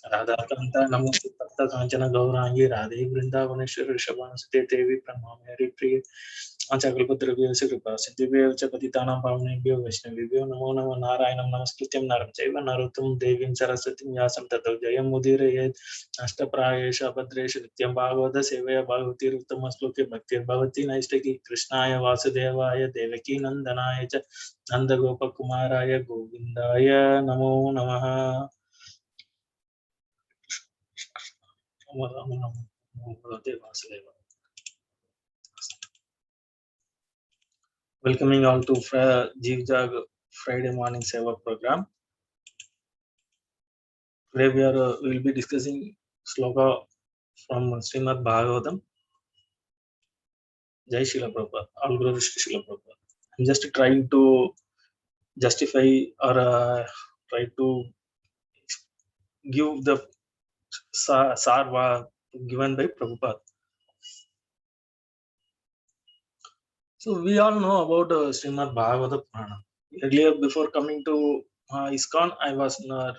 राधाकान्ता नमोऽस्तु तप्ता काञ्चन गौराङ्गी राधे वृन्दावनेश्वरि वृषभानुसुते देवी प्रणमामि हरिप्रिये आचार्यकल्पतरुभ्यश्च कृपा सिद्धिभ्यो च पतितानां पावनेभ्यो वैष्णवेभ्यो नमो नमः नारायणं नमस्कृत्यं नरं चैव नरोत्तमं देवीं सरस्वतीं व्यासं ततो जयमुदीरयेत् अष्टप्रायेषु अभद्रेषु नित्यं भागवत सेवया भागवतीरुत्तमश्लोके भक्तिर्भवति नैष्टिकी कृष्णाय वासुदेवाय देवकीनन्दनाय च नन्दगोपकुमाराय गोविन्दाय नमो नमः। Welcoming all to Jeev Jag Friday morning Seva program. Today we will be discussing sloka from Srimad Bhagavatam. Jai Shila Prabhupada, all glory to Shila Prabhupada. I'm just trying to justify or try to give the sarva given by Prabhupada. So we all know about Srimad Bhagavata Purana. Earlier, before coming to ISKCON, I was not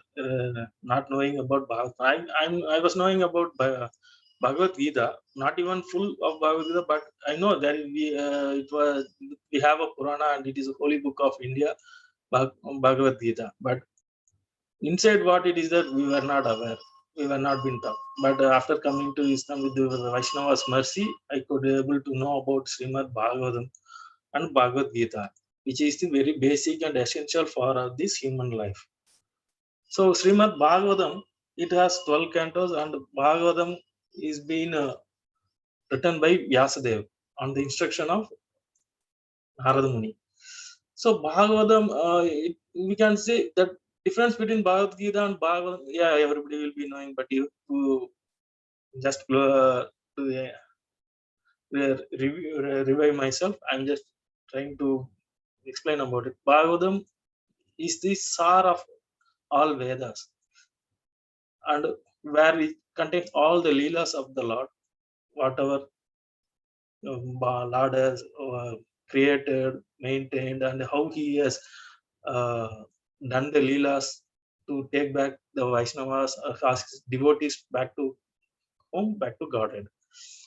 knowing about Bhagavad. I was knowing about Bhagavad Gita, not even full of Bhagavad Gita, but I know that we have a Purana and it is a holy book of India, Bhagavad Gita. But inside what it is that we were not aware, we were not been taught. But after coming to ISKCON with the Vaishnava's mercy, I could able to know about Srimad Bhagavatam and Bhagavad Gita, which is the very basic and essential for this human life. So Srimad Bhagavatam, it has 12 cantos, and Bhagavatam is being written by Vyasadeva on the instruction of Narada Muni. So Bhagavatam, we can say that difference between Bhagavad Gita and Bhagavatam, yeah, everybody will be knowing, but you to just to revive myself, I'm just trying to explain about it. Bhagavatam is the sar of all Vedas, and where it contains all the leelas of the Lord, whatever Lord has created, maintained, and how He has uh, done the leelas to take back the Vaishnavas, his devotees back to home, back to Godhead.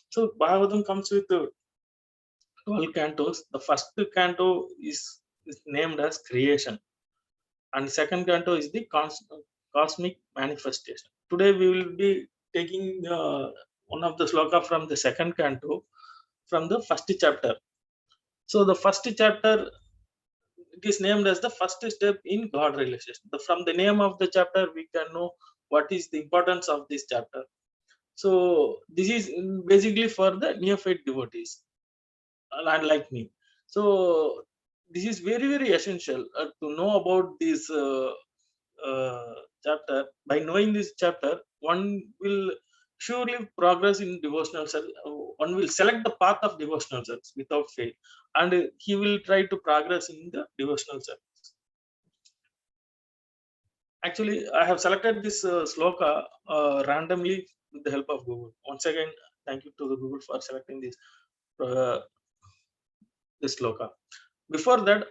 So Bhagavatam comes with 12 cantos. The first canto is named as creation, and second canto is the cosmic manifestation. Today we will be taking one of the sloka from the second canto, from the first chapter. So the first chapter, it is named as the first step in God realization. From the name of the chapter, we can know what is the importance of this chapter. So this is basically for the neophyte devotees, and like me. So this is very very essential to know about this chapter. By knowing this chapter, one will surely progress in devotional service. One will select the path of devotional service without fail, and he will try to progress in the devotional service. Actually, I have selected this sloka randomly with the help of Google. Once again, thank you to the Google for selecting uh, this sloka. Before that,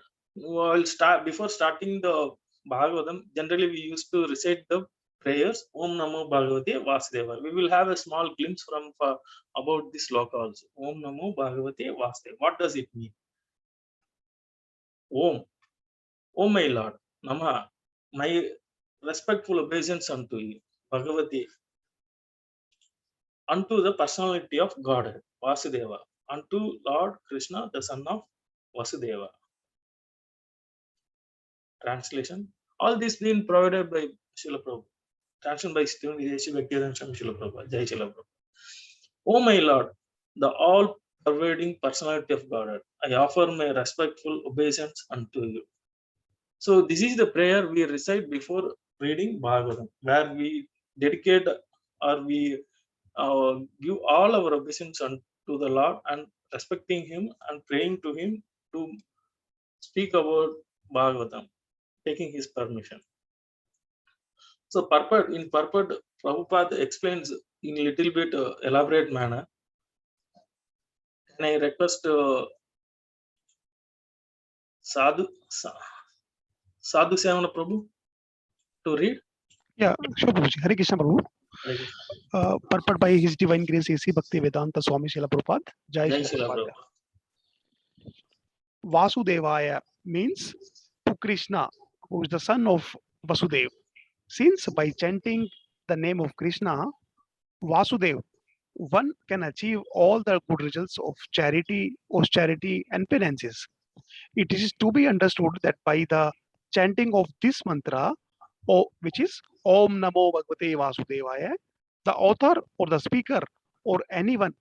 before starting the Bhagavatam, generally we used to recite the prayers Om Namo Bhagavate Vasudeva. We will have a small glimpse from about this sloka also. Om Namo Bhagavate Vasudeva. What does it mean? Om, O my Lord, Nama, my respectful obeisance unto you, Bhagavate, unto the personality of God, Vasudeva, unto Lord Krishna, the son of Vasudeva. Translation: all this being provided by Srila Prabhupada. Translation by Stephen Videshi Bhaktivedanta Swami Srila Prabhupada. Jai Srila Prabhupada. O my Lord, the all-pervading personality of God, I offer my respectful obeisance unto you. So this is the prayer we recite before reading Bhagavatam, where we dedicate or we give all our obeisance unto the Lord and respecting Him and praying to Him to speak about Bhagavatam, taking His permission. So purport, Prabhupada explains in a little bit elaborate manner. Can I request Sadhu Sevana Prabhu to read? Yeah, sure, Prabhuji. Hare Krishna, Prabhu. Hare Krishna. Purport by His Divine Grace A.C. Bhakti Vedanta Swami Srila Prabhupada. Jai Jai Srila Shri Prabhupada. Prabhupada. Vasudevaya means to Krishna, who is the son of Vasudev. Since by chanting the name of Krishna, Vasudev, one can achieve all the good results of charity, austerity, and penances. It is to be understood that by the chanting of this mantra, which is Om Namo Bhagavate Vasudevaya, the author or the speaker or anyone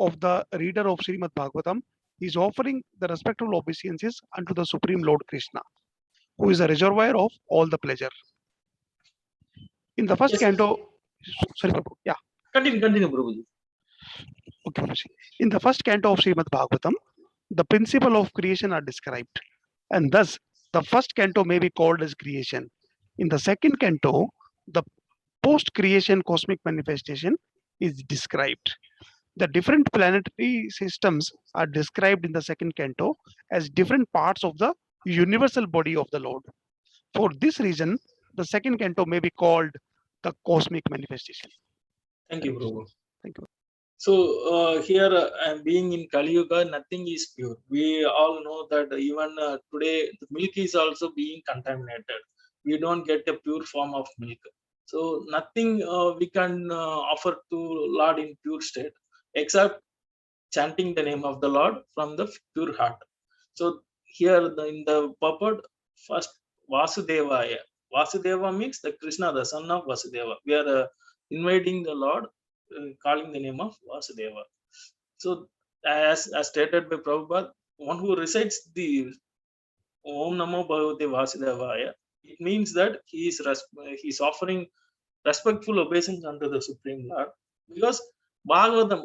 of the reader of Srimad Bhagavatam is offering the respectful obeisances unto the Supreme Lord Krishna, who is a reservoir of all the pleasure. In the first Yes. canto, sorry, Prabhu, yeah. Continue, Prabhuji. Okay, Prabhuji. In the first canto of Srimad Bhagavatam, the principle of creation are described, and thus the first canto may be called as creation. In the second canto, the post-creation cosmic manifestation is described. The different planetary systems are described in the second canto as different parts of the universal body of the Lord. For this reason, the second canto may be called the cosmic manifestation. Thank you, Prabhu. Thank you. So here, being in Kali Yuga, nothing is pure. We all know that even today, the milk is also being contaminated. We don't get a pure form of milk. So nothing we can offer to Lord in pure state, except chanting the name of the Lord from the pure heart. So here in the purport, first Vasudevaya. Vasudeva means the Krishna, the son of Vasudeva. We are inviting the Lord, calling the name of Vasudeva. So as stated by Prabhupada, one who recites the Om Namo Bhagavate Vasudevaya, it means that he is offering respectful obeisance unto the Supreme Lord, because Bhagavatam,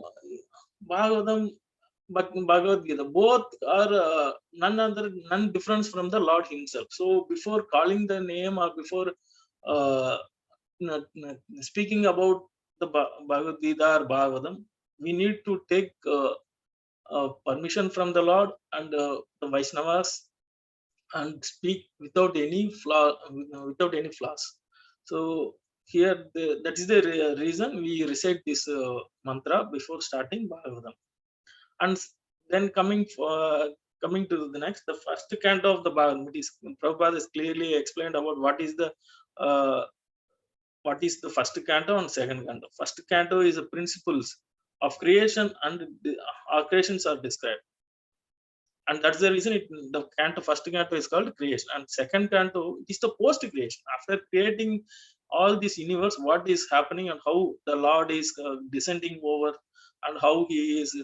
but Bhagavad Gita, both are none difference from the Lord Himself. So before calling the name or before uh, speaking about the Bhagavad Gita or Bhagavatam, we need to take permission from the Lord and the Vaishnavas and speak without any flaw, without any flaws. So here, that is the reason we recite this mantra before starting Bhagavatam. And then coming to the next, the first canto of the Bhagavatam, Prabhupada has clearly explained about uh, what is the first canto and second canto. First canto is the principles of creation, and our creations are described, and that's the reason the first canto is called creation, and second canto is the post creation. After creating all this universe, what is happening and how the Lord is descending over, and how he is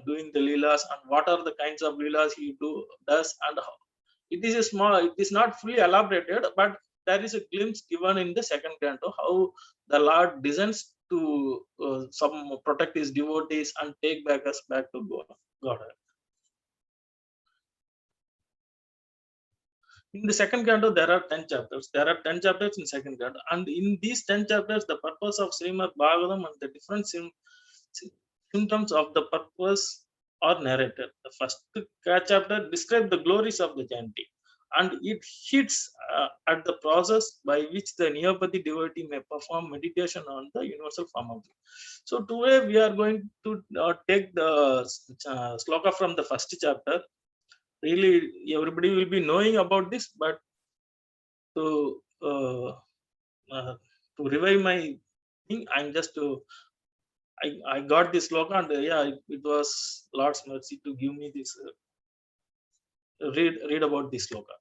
doing the leelas, and what are the kinds of leelas he does, and how, it is a small, it is not fully elaborated, but there is a glimpse given in the second canto how the Lord descends to some protect his devotees and take us back to God. In the second canto, there are 10 chapters. There are 10 chapters in second canto. And in these 10 chapters, the purpose of Srimad Bhagavatam and the different symptoms of the purpose are narrated. The first chapter describes the glories of the chanting. And it hits at the process by which the neopathy devotee may perform meditation on the universal form of God. So today we are going to take the sloka from the first chapter. Really, everybody will be knowing about this, but to to revive my thing, I'm just I got this sloka, and yeah, it was Lord's mercy to give me this read about this sloka.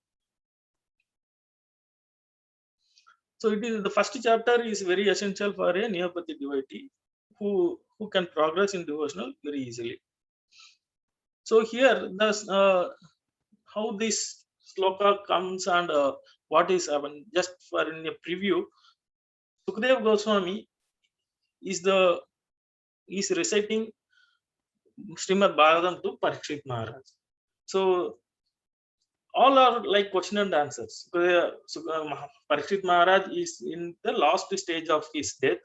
So it is the first chapter is very essential for a neopathy devotee who can progress in devotional very easily. So here the how this sloka comes and what is happened, just for in a preview. Sukadeva Goswami is reciting Srimad Bhagavatam to Parikshit Maharaj. So all are like question and answers. So, Parikshit Maharaj is in the last stage of his death.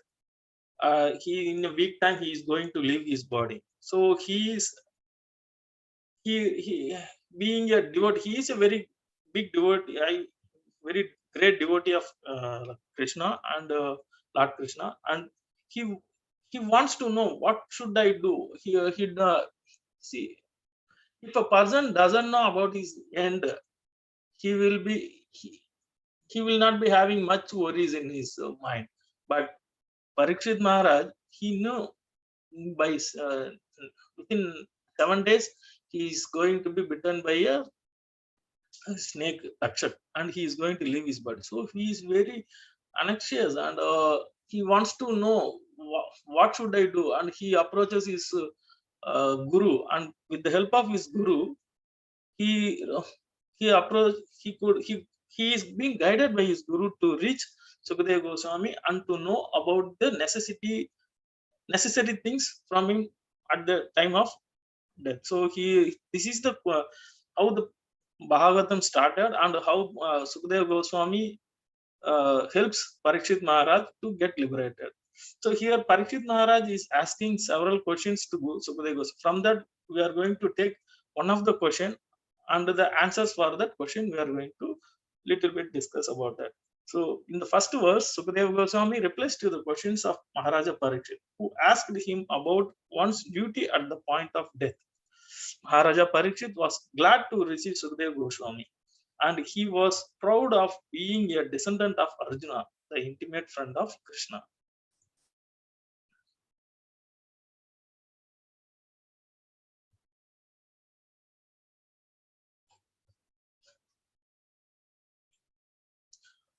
He in a week time he is going to leave his body. So he being a devotee, he is a very big devotee, very great devotee of Krishna and Lord Krishna, and he he wants to know what should I do. He see, if a person doesn't know about his end, he will be he will not be having much worries in his mind. But Parikshit Maharaj, he knew by within 7 days he is going to be bitten by a snake Rakshak, and he is going to leave his body. So he is very anxious, and he wants to know what should I do, and he approaches his guru, and with the help of his guru, he he approach he is being guided by his guru to reach Sukadeva Goswami and to know about the necessary things from him at the time of death. So this is the how the Bhagavatam started, and how Sukadeva Goswami helps Parikshit Maharaj to get liberated. So here Parikshit Maharaj is asking several questions to Sukadeva Goswami. From that, we are going to take one of the question, and the answers for that question we are going to little bit discuss about that. So in the first verse, Sukadeva Goswami replies to the questions of Maharaja Parikshit, who asked him about one's duty at the point of death. Maharaja Parikshit was glad to receive Sukadeva Goswami, and he was proud of being a descendant of Arjuna, the intimate friend of Krishna.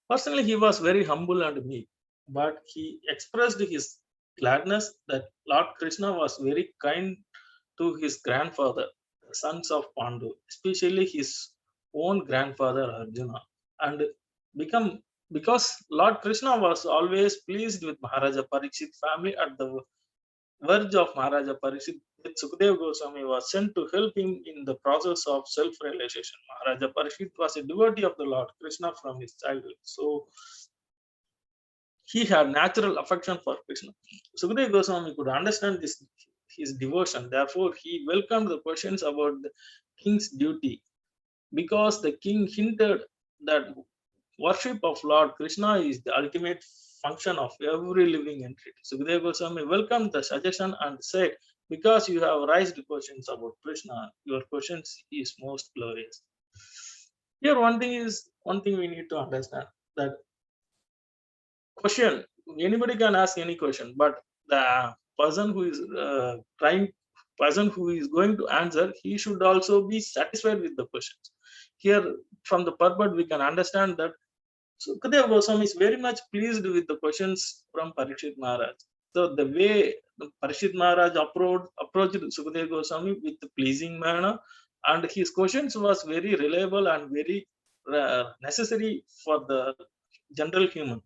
Personally, he was very humble and meek, but he expressed his gladness that Lord Krishna was very kind to his grandfather, the sons of Pandu, especially his own grandfather Arjuna, and become because Lord Krishna was always pleased with Maharaja Parikshit family. At the verge of Maharaja Parikshit, Sukadeva Goswami was sent to help him in the process of self-realization. Maharaja Parikshit was a devotee of the Lord Krishna from his childhood, so he had natural affection for Krishna. Sukadeva Goswami could understand this his devotion. Therefore, he welcomed the questions about the king's duty, because the king hinted that worship of Lord Krishna is the ultimate function of every living entity. Sukadeva Goswami welcomed the suggestion and said, because you have raised questions about Krishna, your questions is most glorious. Here, one thing we need to understand, that question, anybody can ask any question, but the person who is person who is going to answer, he should also be satisfied with the questions. Here, from the purport, we can understand that Sukadeva Goswami is very much pleased with the questions from Parikshit Maharaj. So the way Parikshit Maharaj approached Sukadeva Goswami with the pleasing manner, and his questions was very reliable and very necessary for the general human.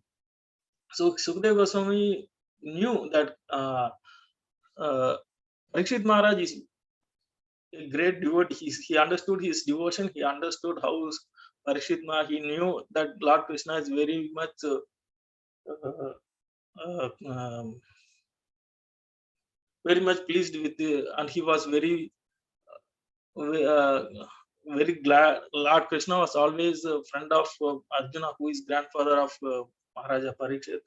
So Sukadeva Goswami knew that Parikshit Maharaj is a great devotee. He understood his devotion. He understood how Parikshit Maharaj. He knew that Lord Krishna is very much uh, um, very much pleased with and he was uh, very glad. Lord Krishna was always a friend of Arjuna, who is grandfather of Maharaja Parikshit.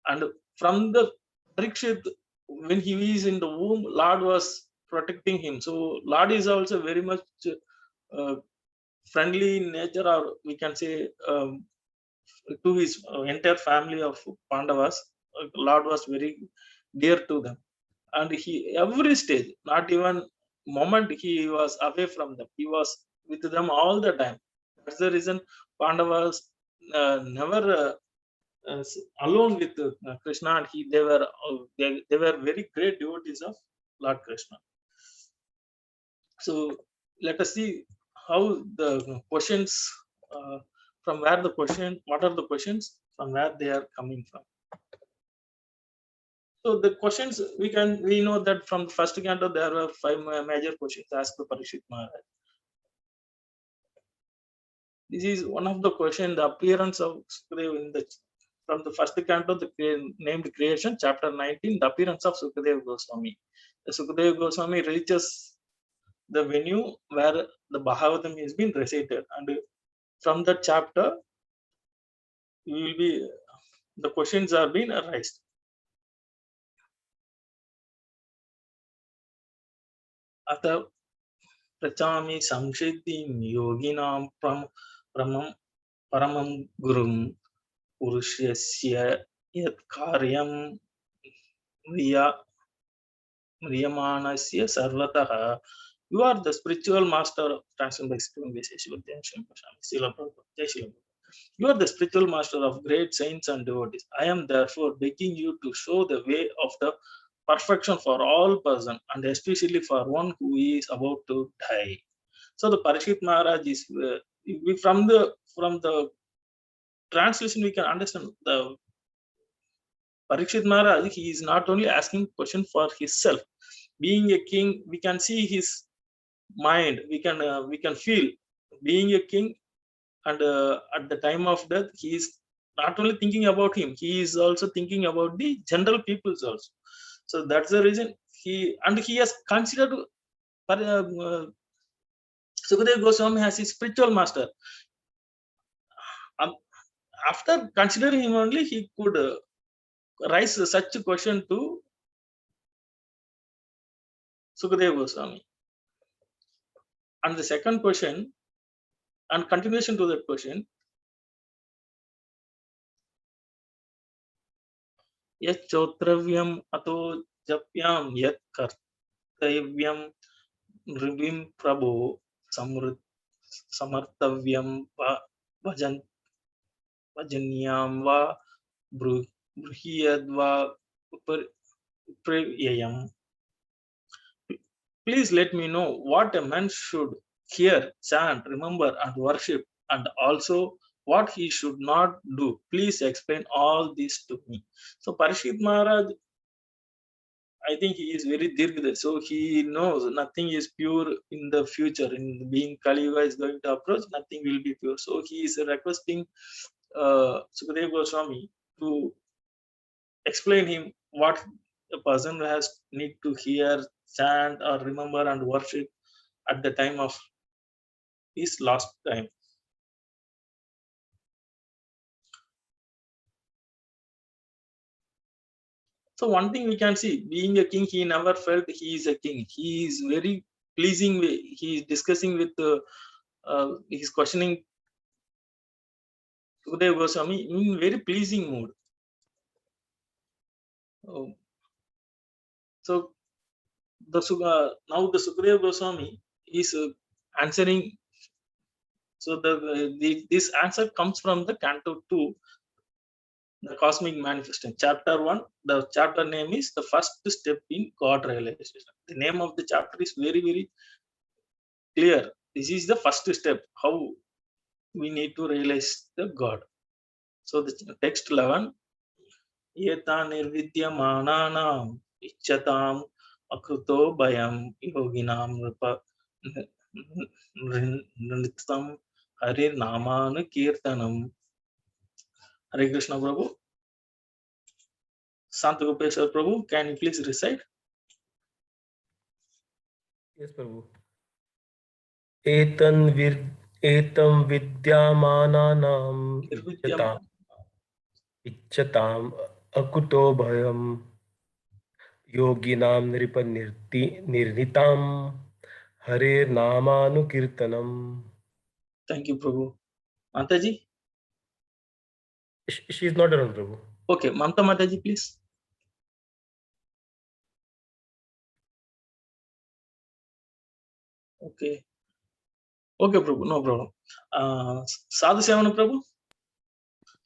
And from the Parikshit, when he is in the womb, Lord was protecting him. So Lord is also very much uh, friendly in nature, or we can say to his entire family of Pandavas. Lord was very dear to them, and he every stage, not even moment he was away from them. He was with them all the time. That's the reason Pandavas never alone with Krishna, and they were very great devotees of Lord Krishna. So let us see how the questions, from where the question, what are the questions, from where they are coming from. So the questions, we know that from the first canto there were 5 major questions asked to Parikshit Maharaj. This is one of the question, the appearance of Sukadeva in the from the first canto, named creation, chapter 19, the appearance of Sukadeva Goswami. The Sukadeva Goswami reaches the venue where the Bhagavatam has been recited, and from that chapter we will be, the questions are being raised. अत प्रचामि संसिद्धिं योगिनां परमं गुरुं पुरुषस्य यत् कार्यं म्रियमाणस्य सर्वतः. You are the spiritual master of translation by Srila Prabhupada. Jai Srila Prabhupada. You are the spiritual master of great saints and devotees. I am therefore begging you to show the way of the perfection for all persons, and especially for one who is about to die. So the Parikshit Maharaj is from the translation we can understand the Parikshit Maharaj. He is not only asking question for himself. Being a king, we can see his mind. We can feel being a king, and at the time of death, he is not only thinking about him. He is also thinking about the general peoples also. So that's the reason he has considered Sukadeva Goswami as his spiritual master. After considering him only, he could raise such a question to Sukadeva Goswami. And the second question, and continuation to that question, yat chotravyam ato japyam yat kartavyam nrivim prabhu samartavyam vajanyam va bruhiyadva uprayam. Please let me know what a man should hear, chant, remember, and worship, and also what he should not do. Please explain all this to me. So Parikshit Maharaj, I think he is very dirgha, so he knows nothing is pure in the future. In being Kali Yuga is going to approach, nothing will be pure. So he is requesting Sukadeva Goswami to explain him what a person has need to hear, chant, or remember and worship at the time of his last time. So one thing we can see, being a king, he never felt he is a king. He is very pleasing way. He is discussing with he's questioning Sukadeva Goswami in very pleasing mood. So now the Sukadeva Goswami is answering. So this answer comes from the Canto 2, the Cosmic Manifestation, Chapter 1. The chapter name is The First Step in God Realization. The name of the chapter is very, very clear. This is the first step, how we need to realize the God. So the text 11, Yeta nirvidyamananam ichchatam akruto bhayam yoginam nritam harir namanu kirtanam. Hare Krishna Prabhu. Santagopeshwar Prabhu, can you please recite? Yes, Prabhu. Etam vidyamananam ichchatam akuto bhayam yoginam nirnitam harer namanukirtanam. Thank you, Prabhu. Mataji? She is not around, Prabhu. Okay, Mamta Mataji, please. Okay. Okay, Prabhu, no problem. Sadhu Sevana Prabhu,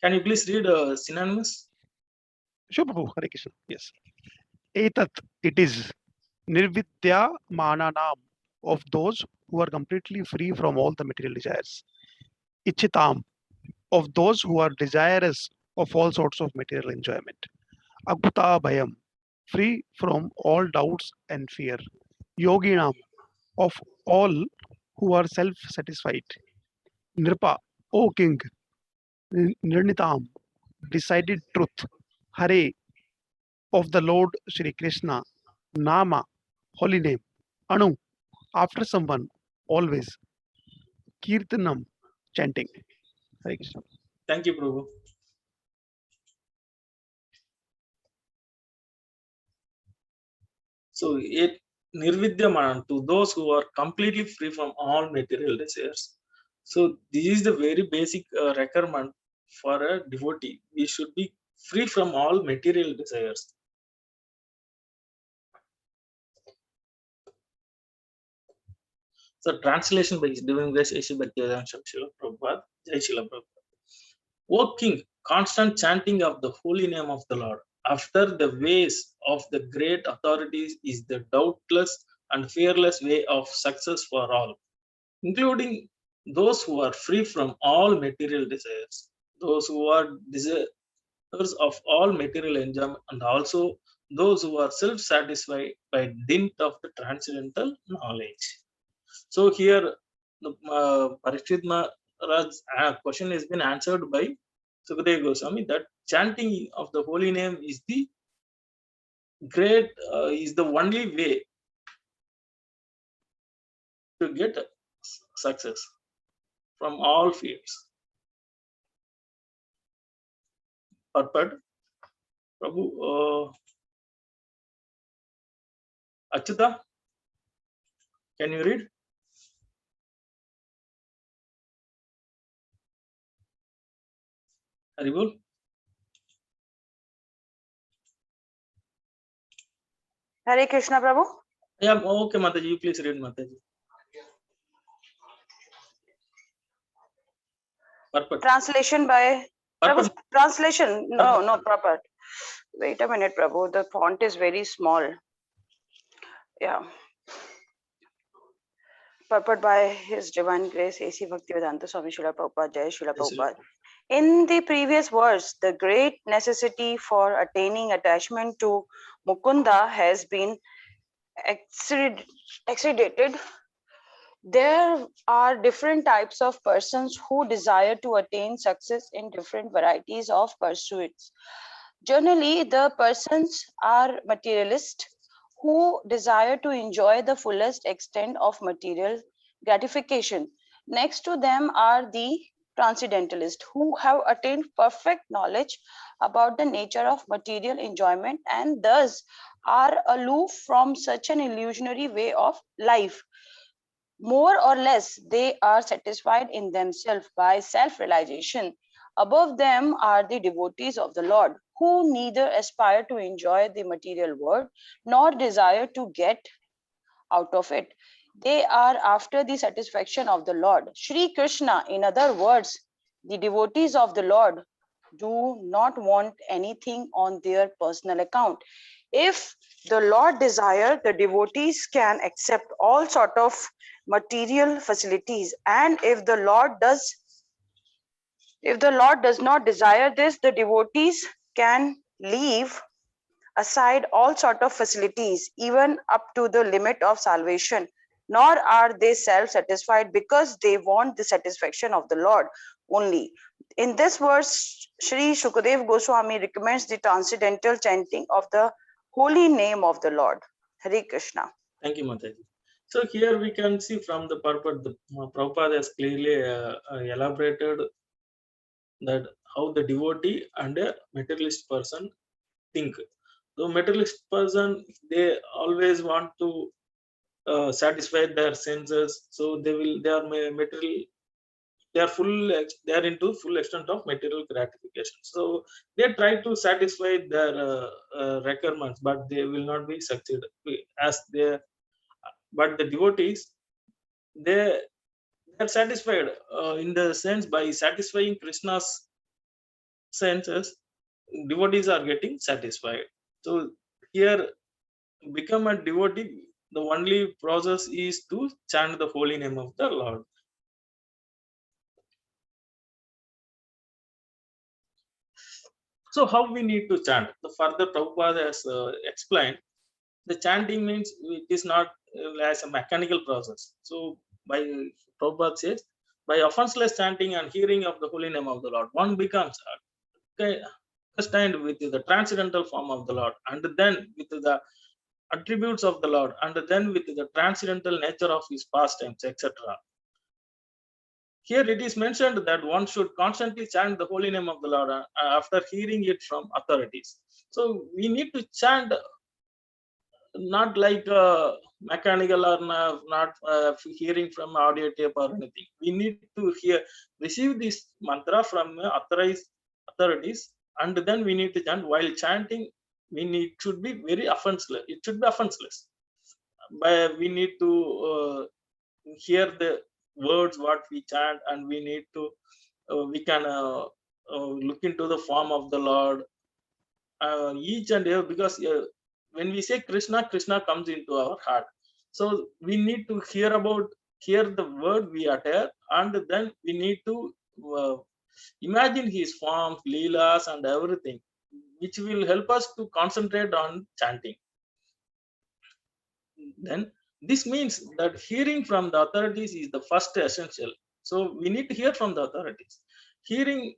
can you please read synonymous? Sure, Prabhu. Hare Krishna. Yes. Etat, it is nirvidya mananam, of those who are completely free from all the material desires. Ichitam, of those who are desirous of all sorts of material enjoyment. Akuta bhayam, free from all doubts and fear. Yoginam, of all who are self-satisfied. Nripa, O king. Nirnitam, decided truth. Hare, of the Lord Shri Krishna. Nama, holy name. Anu, after someone, always. Kirtanam, chanting. Hare Krishna. Thank you, Prabhu. So it nirvidyamana, to those who are completely free from all material desires. So this is the very basic requirement for a devotee. We should be free from all material desires. So translation by His Divine Grace A.C. Bhaktivedanta Srila Prabhupada, Jai Srila Prabhupada. O King, constant chanting of the holy name of the Lord after the ways of the great authorities is the doubtless and fearless way of success for all, including those who are free from all material desires, those who are desirous of all material enjoyment, and also those who are self-satisfied by dint of the transcendental knowledge. So here, the Parikshit Maharaj's question has been answered by Sukadeva Goswami that chanting of the holy name is the great, is the only way to get success from all fears. Purport, Prabhu, Achyuta, can you read? Haribol? Hare Krishna, Prabhu. Yeah, okay, Mataji, you please read, Mataji. Purport. Translation by Purport. Prabhu. Translation. No, proper. Wait a minute, Prabhu. The font is very small. Yeah. Purport by His Divine Grace A.C. Bhaktivedanta Swami Srila Prabhupada, Jai Srila Prabhupada. In the previous verse, the great necessity for attaining attachment to Mukunda has been extricated. There are different types of persons who desire to attain success in different varieties of pursuits. Generally, the persons are materialists who desire to enjoy the fullest extent of material gratification. Next to them are the transcendentalists who have attained perfect knowledge about the nature of material enjoyment and thus are aloof from such an illusionary way of life. More or less, they are satisfied in themselves by self-realization. Above them are the devotees of the Lord, who neither aspire to enjoy the material world nor desire to get out of it. They are after the satisfaction of the Lord. Sri Krishna, in other words, the devotees of the Lord do not want anything on their personal account. If the Lord desire, the devotees can accept all sort of material facilities, and if the Lord does not desire this, the devotees can leave aside all sort of facilities, even up to the limit of salvation. Nor are they self-satisfied because they want the satisfaction of the Lord only. In this verse, Sri Shukadev Goswami recommends the transcendental chanting of the holy name of the Lord. Hare Krishna. Thank you, Mataji. So here we can see from the purport, the Prabhupada has clearly elaborated that how the devotee and a materialist person think. The materialist person, they always want to satisfy their senses, so they are material. They are into full extent of material gratification. So they try to satisfy their requirements, but they will not be succeed as they. But the devotees, they are satisfied in the sense by satisfying Krishna's senses. Devotees are getting satisfied. So here, become a devotee. The only process is to chant the holy name of the Lord. So how we need to chant? The further Prabhupada has explained, the chanting means it is not as a mechanical process. So by Prabhupada says, by offenseless chanting and hearing of the holy name of the Lord, one becomes understand with the transcendental form of the Lord, and then with the attributes of the Lord, and then with the transcendental nature of his pastimes, etc. Here it is mentioned that one should constantly chant the holy name of the Lord after hearing it from authorities. So we need to chant not like mechanical or not hearing from audio tape or anything. We need to receive this mantra from authorized authorities, and then we need to chant. While chanting, should be very offenseless. It should be offenseless. But we need to hear the words what we chant, and we need to we can look into the form of the Lord. Each and every, because when we say Krishna, Krishna comes into our heart. So we need to hear the word we utter, and then we need to imagine his forms, leelas, and everything, which will help us to concentrate on chanting. Then this means that hearing from the authorities is the first essential. So we need to hear from the authorities. Hearing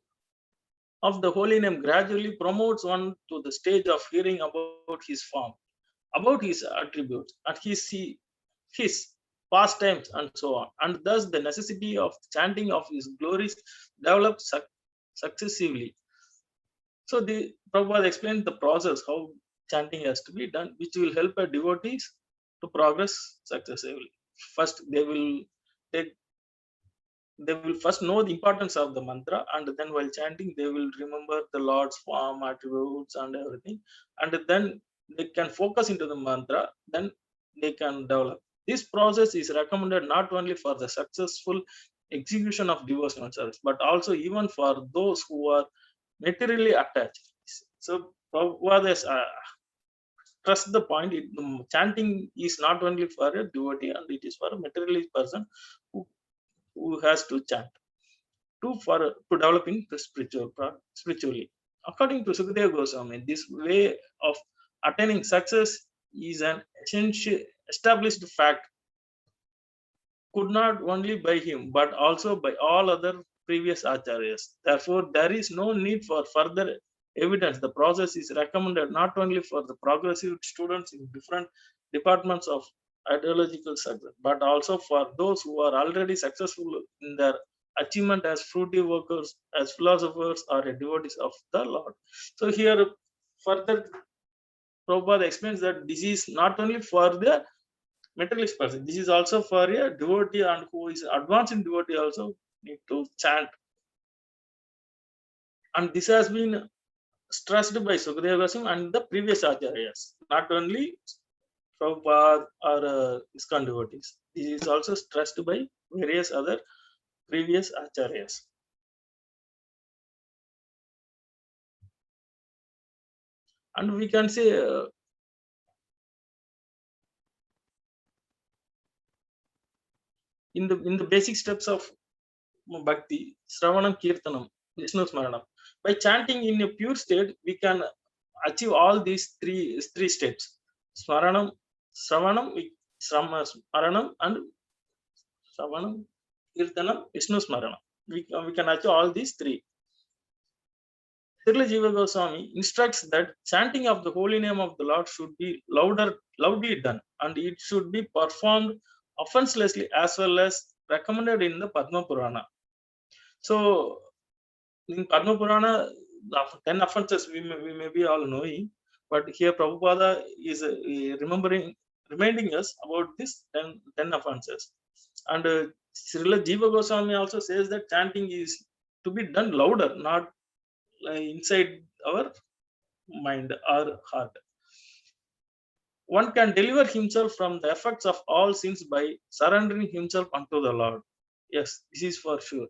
of the holy name gradually promotes one to the stage of hearing about his form, about his attributes, and his pastimes, and so on. And thus the necessity of chanting of his glories develops successively. So the Prabhupada explained the process, how chanting has to be done, which will help a devotees to progress successively. First, they will first know the importance of the mantra, and then while chanting, they will remember the Lord's form, attributes, and everything. And then they can focus into the mantra, then they can develop. This process is recommended not only for the successful execution of devotional service, but also even for those who are materially attached. So Prabhupada has stressed the point, chanting is not only for a devotee, and it is for a materialist person who has to chant to developing the spiritually. According to Sukadeva Goswami, this way of attaining success is an essential established fact, could not only by him but also by all other previous acharyas. Therefore, there is no need for further evidence. The process is recommended not only for the progressive students in different departments of ideological success, but also for those who are already successful in their achievement as fruity workers, as philosophers, or devotees of the Lord. So here further Prabhupada explains that this is not only for the materialist person, this is also for a devotee, and who is advanced in devotee also need to chant. And this has been stressed by Sukadeva Goswami and the previous acharyas, not only Prabhupada or ISKCON devotees. This is also stressed by various other previous acharyas. And we can say in the basic steps of bhakti, Sravanam, Kirtanam, Vishnu Smaranam. By chanting in a pure state, we can achieve all these three steps: Smaranam, Sravanam, Smaranam, and Sravanam, Kirtanam, Vishnu Smaranam. We can achieve all these three. Srila Jiva Goswami instructs that chanting of the holy name of the Lord should be loudly done, and it should be performed offenselessly as well as recommended in the Padma Purana. So in Padma Purana, the 10 offenses we may be all knowing, but here Prabhupada is reminding us about this 10 offenses. And Srila Jiva Goswami also says that chanting is to be done louder, not inside our mind or heart. One can deliver himself from the effects of all sins by surrendering himself unto the Lord. Yes, this is for sure.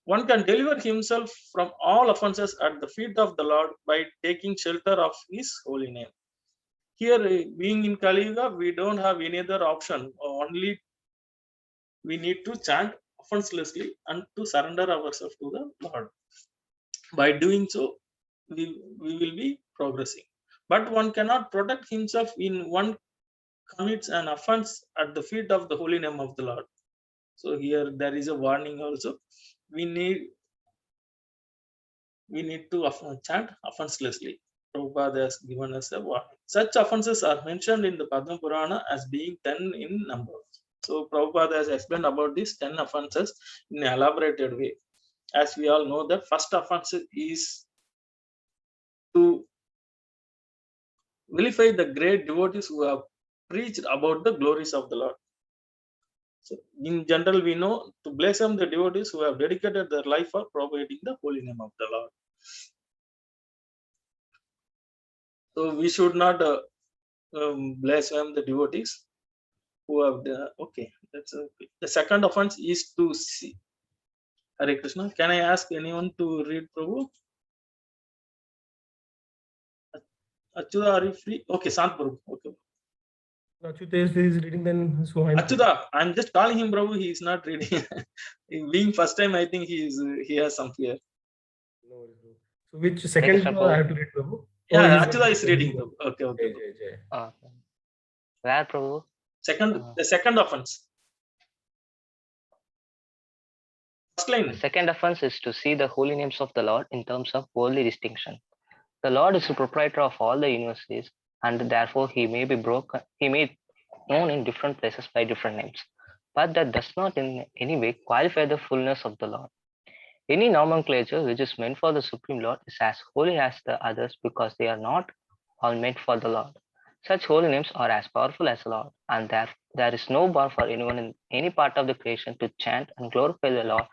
One can deliver himself from all offenses at the feet of the Lord by taking shelter of his holy name. Here, being in Kali Yuga, we don't have any other option. Only we need to chant offenselessly and to surrender ourselves to the Lord. By doing so, we will be progressing. But one cannot protect himself in one commits an offense at the feet of the holy name of the Lord. So here there is a warning also. We need to chant offenselessly. Prabhupada has given us a warning. Such offenses are mentioned in the Padma Purana as being 10 in number. So Prabhupada has explained about these 10 offenses in an elaborated way. As we all know, the first offense is to vilify the great devotees who have preached about the glories of the Lord. So in general, we know to bless them the devotees who have dedicated their life for propagating the holy name of the Lord. So we should not blaspheme the devotees who have okay. That's okay. The second offense is to see. Hare Krishna. Can I ask anyone to read Prabhu? Achyuta, are you free? Okay, Sant Prabhu. Okay. Achyuta is reading, then so I'm Achyuta, I'm just calling him Prabhu. He is not reading. Being first time, I think he has some fear. No worries, bro. So which second Krishna, I have to read, Prabhu? Yeah, he's Achyuta is reading. Prabhu. Prabhu. Okay, okay. Jai, Jai, Jai. Where, Prabhu? The second offense. First line. The second offense is to see the holy names of the Lord in terms of worldly distinction. The Lord is the proprietor of all the universes, and therefore he may be known in different places by different names. But that does not in any way qualify the fullness of the Lord. Any nomenclature which is meant for the Supreme Lord is as holy as the others because they are not all meant for the Lord. Such holy names are as powerful as the Lord, and there is no bar for anyone in any part of the creation to chant and glorify the Lord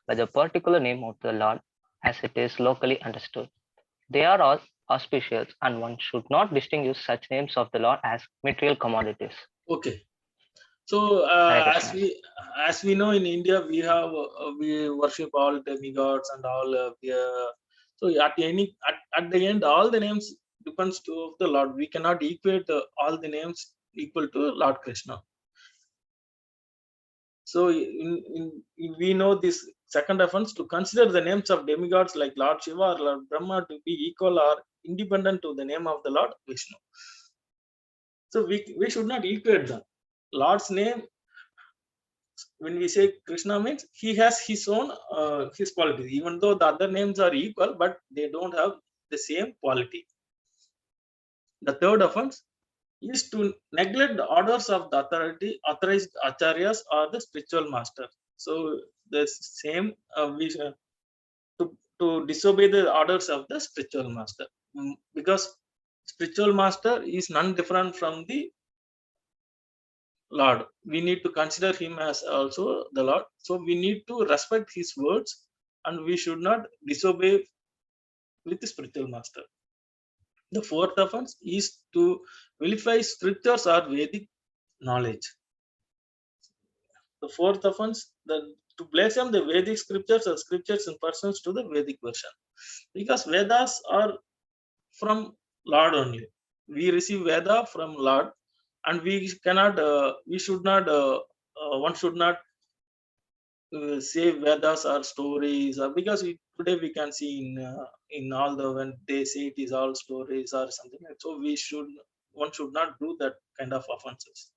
by the particular name of the Lord as it is locally understood. They are all auspicious, and one should not distinguish such names of the Lord as material commodities. Okay. So Hare as Krishna. we know in India, we worship all demigods and all. So at the end, all the names depends to the Lord. We cannot equate all the names equal to Lord Krishna. So we know this second offense to consider the names of demigods like Lord Shiva or Lord Brahma to be equal or independent to the name of the Lord Vishnu. So we should not equate them. Lord's name, when we say Krishna, means he has his own his qualities. Even though the other names are equal, but they don't have the same quality. The third offense is to neglect the orders of the authorized acharyas or the spiritual master. So the same to disobey the orders of the spiritual master, because spiritual master is none different from the Lord. We need to consider him as also the Lord. So we need to respect his words, and we should not disobey with the spiritual master. The fourth offense is to vilify scriptures or Vedic knowledge. The fourth offense, to blaspheme the Vedic scriptures or scriptures in persons to the Vedic version, because Vedas are from Lord only. We receive Veda from Lord, and we should not, one should not say Vedas are stories, or because today we can see in all the when they say it is all stories or something like that. So one should not do that kind of offenses.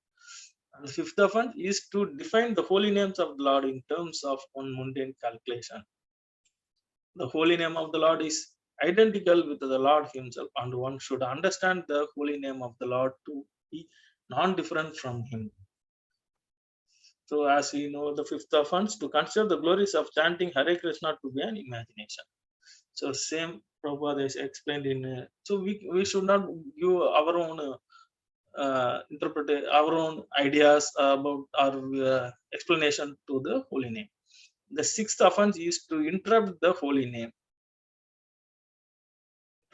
And the fifth offense is to define the holy names of the Lord in terms of one mundane calculation. The holy name of the Lord is identical with the Lord himself, and one should understand the holy name of the Lord to be non-different from him. So as we know, the fifth offense, to consider the glories of chanting Hare Krishna to be an imagination. So same Prabhupada is explained in, so we should not give our own interpret our own ideas about our explanation to the holy name. The sixth offense is to interrupt the holy name.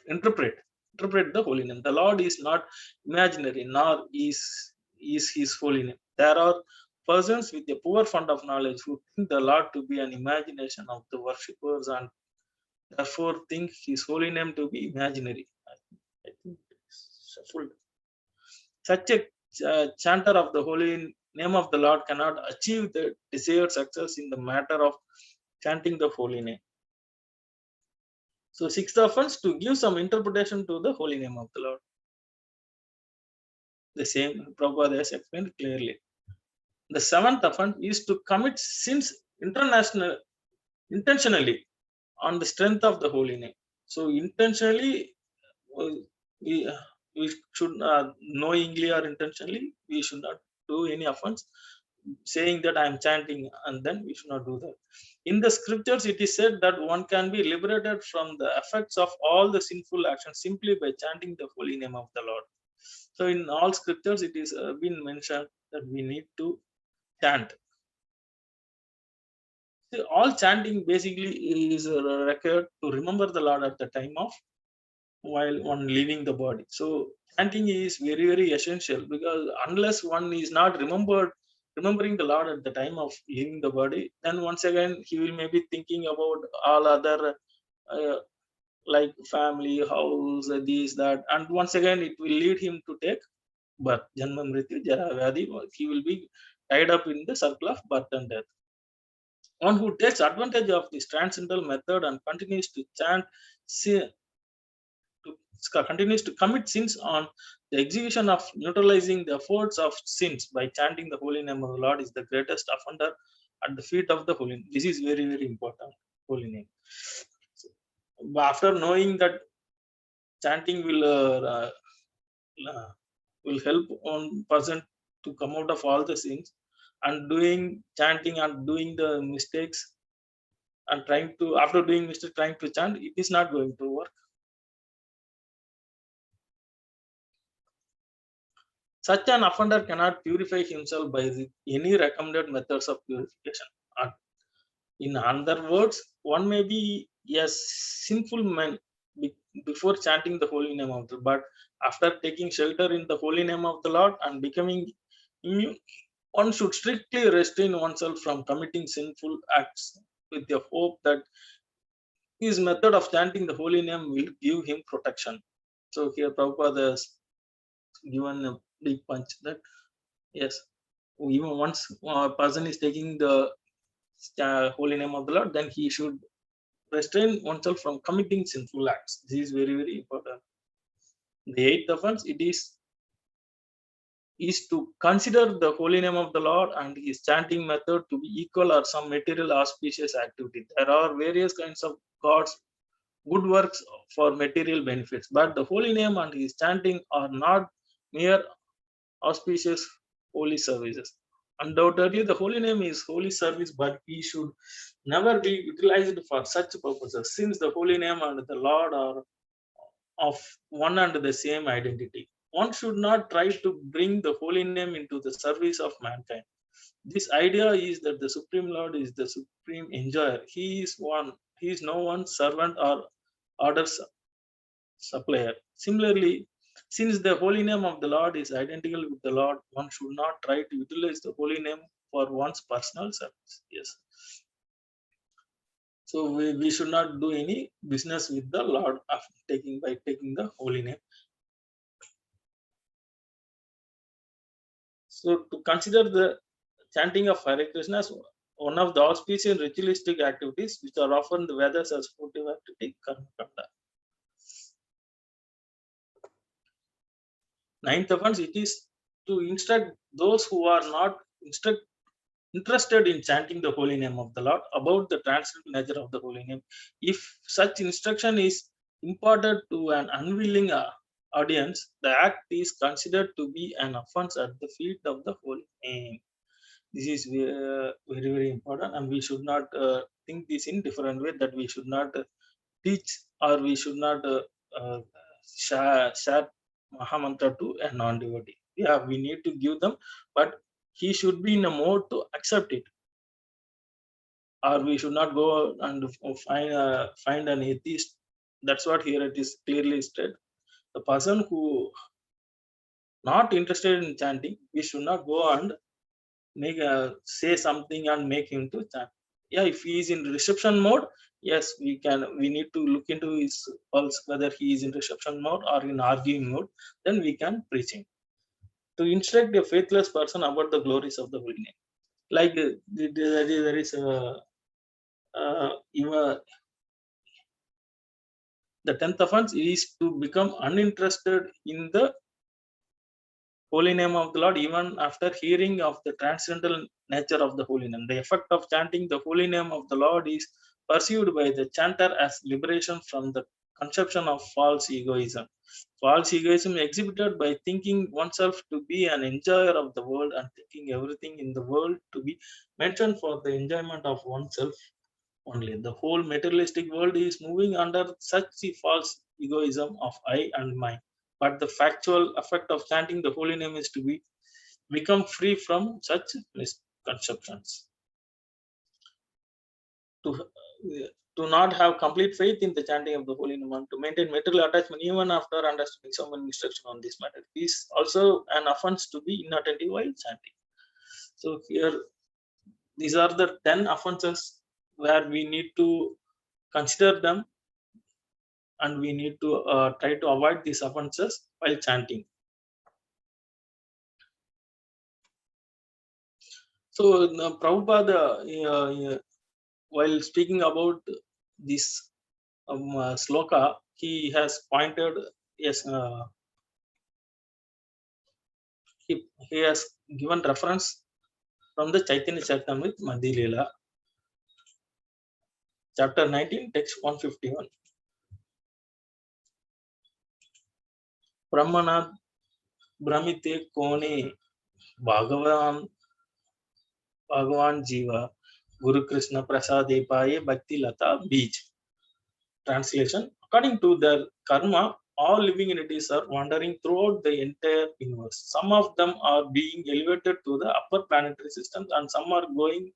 Interpret the holy name. The Lord is not imaginary, nor is his holy name. There are persons with a poor fund of knowledge who think the Lord to be an imagination of the worshippers, and therefore think his holy name to be imaginary. I think such a chanter of the holy name of the Lord cannot achieve the desired success in the matter of chanting the holy name. So sixth offense, to give some interpretation to the holy name of the Lord. The same Prabhupada has explained clearly. The seventh offense is to commit sins intentionally on the strength of the holy name. So intentionally, we should knowingly or intentionally, we should not do any offense saying that I am chanting, and then we should not do that. In the scriptures, it is said that one can be liberated from the effects of all the sinful actions simply by chanting the holy name of the Lord. So in all scriptures, it is been mentioned that we need to chant. See, all chanting basically is required to remember the Lord at the time of while one leaving the body. So chanting is very, very essential, because unless one is not remembering the Lord at the time of leaving the body, then once again he will maybe thinking about all other uh, like family, house, this, that, and once again it will lead him to take birth, janma, mrityu, jara, vyadhi. He will be tied up in the circle of birth and death. One who takes advantage of this transcendental method and continues to chant, continues to commit sins on the execution of neutralizing the efforts of sins by chanting the holy name of the Lord is the greatest offender at the feet of the holy name. This is very, very important. Holy name. So, after knowing that chanting will help one person to come out of all the sins, and doing chanting and doing the mistakes and trying to, after doing mistake, trying to chant, it is not going to work. Such an offender cannot purify himself by any recommended methods of purification. In other words, one may be a sinful man before chanting the holy name of the Lord, but after taking shelter in the holy name of the Lord and becoming immune, one should strictly restrain oneself from committing sinful acts with the hope that his method of chanting the holy name will give him protection. So here Prabhupada has given a big punch that yes, even once a person is taking the holy name of the Lord, then he should restrain oneself from committing sinful acts. This is very, very important. The eighth offense, it is to consider the holy name of the Lord and his chanting method to be equal or some material auspicious activity. There are various kinds of God's good works for material benefits, but the holy name and his chanting are not mere auspicious holy services. Undoubtedly, the holy name is holy service, but he should never be utilized for such purposes, since the holy name and the Lord are of one and the same identity. One should not try to bring the holy name into the service of mankind. This idea is that the Supreme Lord is the supreme enjoyer. He is one. He is no one's servant or order supplier. Similarly, since the holy name of the Lord is identical with the Lord, one should not try to utilize the holy name for one's personal service. Yes. So we should not do any business with the Lord after taking the holy name. So to consider the chanting of Hare Krishna as one of the auspicious ritualistic activities, which are often the Vedas as sportive activity, Karma Kanda. Ninth offense, it is to instruct those who are not interested in chanting the holy name of the Lord about the transcendental nature of the holy name. If such instruction is imparted to an unwilling audience, the act is considered to be an offense at the feet of the holy name. This is very, very important, and we should not think this in different way, that we should not teach or we should not share Mahamantra to a non-devotee. Yeah, we need to give them, but he should be in a mode to accept it. Or we should not go and find an atheist. That's what here it is clearly stated. The person who not interested in chanting, we should not go and say something and make him to chant. Yeah, if he is in reception mode, yes, we need to look into his pulse, whether he is in reception mode or in arguing mode, then we can preach him. To instruct a faithless person about the glories of the holy name. Like there is even the 10th offense is to become uninterested in the holy name of the Lord, even after hearing of the transcendental nature of the holy name. The effect of chanting the holy name of the Lord is perceived by the chanter as liberation from the conception of false egoism. False egoism exhibited by thinking oneself to be an enjoyer of the world and thinking everything in the world to be mentioned for the enjoyment of oneself only. The whole materialistic world is moving under such a false egoism of I and mine. but the factual effect of chanting the holy name is to become free from such misconceptions. To not have complete faith in the chanting of the holy name and to maintain material attachment even after understanding someone's instruction on this matter is also an offense to be inattentive while chanting. So here, these are the 10 offenses where we need to consider them, and we need to try to avoid these offenses while chanting. So Prabhupada, while speaking about this sloka, he has pointed, yes, he has given reference from the Chaitanya Charitamrita Madhya Leela, chapter 19, text 151. Brahmana Brahmite Kone Bhagavan Jiva Guru Krishna Prasade Paye Bhakti Lata Beej. Translation: according to their karma, all living entities are wandering throughout the entire universe. Some of them are being elevated to the upper planetary systems, and some are going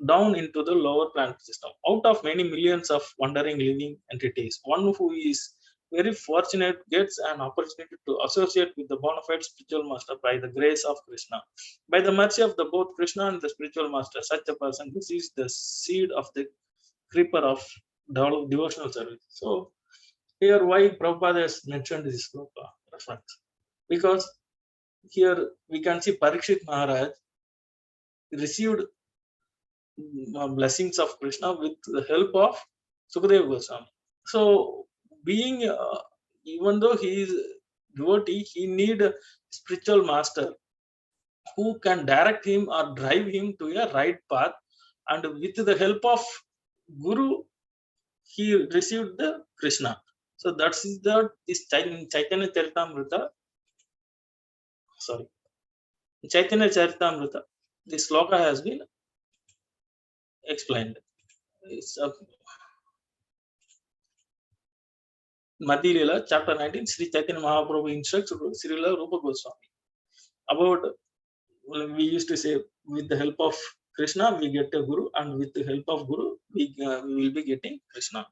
down into the lower planetary system. Out of many millions of wandering living entities, one who is very fortunate gets an opportunity to associate with the bona fide spiritual master by the grace of Krishna. By the mercy of both Krishna and the spiritual master, such a person receives the seed of the creeper of devotional service. So here, why Prabhupada has mentioned this reference? Because here we can see Parikshit Maharaj received blessings of Krishna with the help of Sukadeva Goswami. So, being even though he is devotee, he need a spiritual master who can direct him or drive him to a right path, and with the help of Guru, he received the Krishna. So that's this Chaitanya Charitamrita. Sorry, Chaitanya Charitamrita. This sloka has been explained. It's Madhya Leela, chapter 19, Sri Chaitanya Mahaprabhu instructs Srila Rupa Goswami about, we used to say, with the help of Krishna we get a Guru, and with the help of Guru we will be getting Krishna.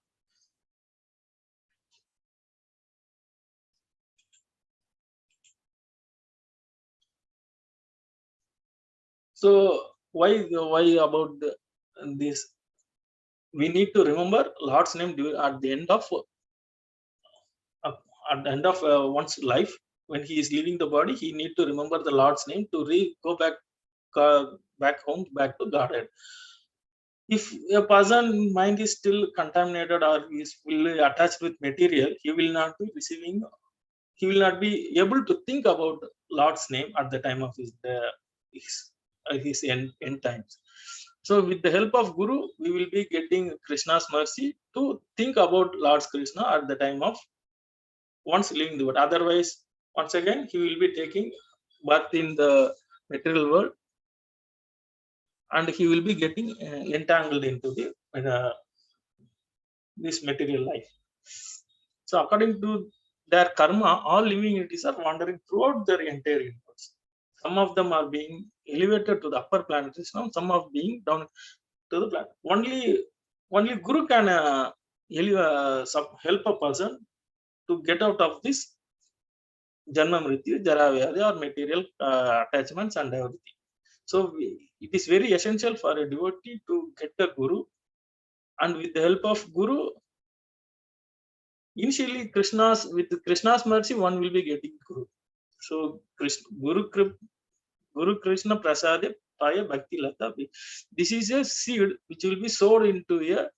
So why about this? We need to remember Lord's name at the end of one's life. When he is leaving the body, he need to remember the Lord's name to go back home, back to Godhead. If a person mind is still contaminated or is fully attached with material, he will not be able to think about Lord's name at the time of his end times. So with the help of Guru, we will be getting Krishna's mercy to think about Lord's Krishna at the time of once leaving the world. Otherwise, once again, he will be taking birth in the material world, and he will be getting entangled into this material life. So according to their karma, all living entities are wandering throughout their entire universe. Some of them are being elevated to the upper planetary system, some are being down to the planet. Only Guru can help a person to get out of this Janma Mrityu, Jara Vyadhi, or material attachments and everything. So it is very essential for a devotee to get a Guru, and with the help of Guru, initially with Krishna's mercy, one will be getting Guru. So Guru Krishna Prasade Paya Bhakti Lata. This is a seed which will be sowed into a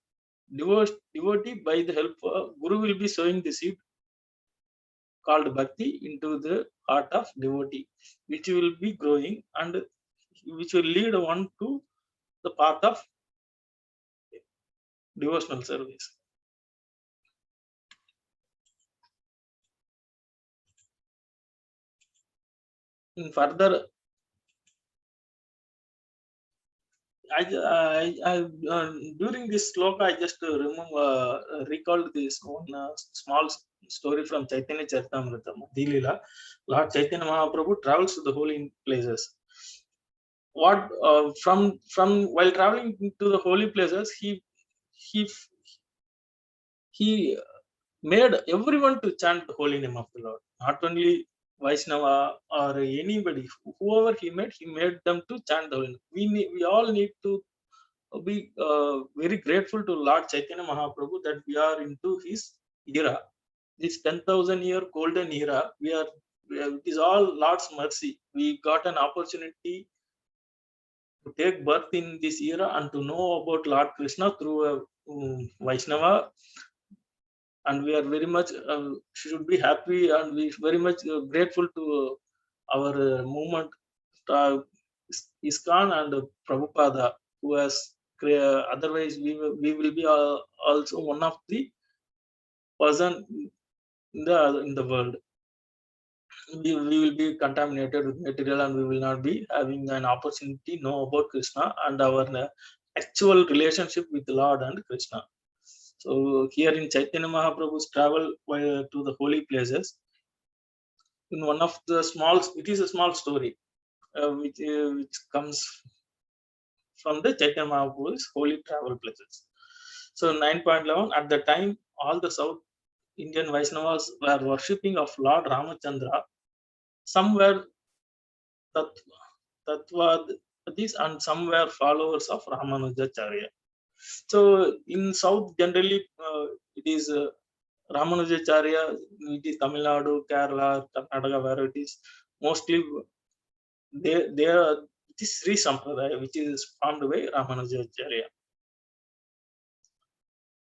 devotee by the help of Guru. Will be sowing the seed called Bhakti into the heart of devotee, which will be growing and which will lead one to the path of devotional service. In further During this sloka, I just recalled this one small story from Chaitanya Charitamrita, Dilila. Lord Chaitanya Mahaprabhu travels to the holy places. What from while traveling to the holy places, he he made everyone to chant the holy name of the Lord. Not only Vaishnava or anybody, whoever he made them to chant the holy name. We all need to be very grateful to Lord Chaitanya Mahaprabhu that we are into his era. This 10,000 year golden era, it is all Lord's mercy. We got an opportunity to take birth in this era and to know about Lord Krishna through a Vaishnava, and we are very much should be happy, and we very much grateful to our movement, ISKCON and Prabhupada, who has otherwise we will be also one of the person in the world. We will be contaminated with material, and we will not be having an opportunity to know about Krishna and our actual relationship with the Lord and Krishna. So here in Chaitanya Mahaprabhu's travel to the holy places, in one of the it is a small story which comes from the Chaitanya Mahaprabhu's holy travel places. So 9.11, at the time, all the South Indian Vaishnavas were worshipping of Lord Ramachandra. Some were Tattvadis and some were followers of Ramanujacharya. So in South, generally, it is Ramanujacharya, it is Tamil Nadu, Kerala, Karnataka, where it is mostly they are, it is Sri Sampradaya, which is formed by Ramanujacharya.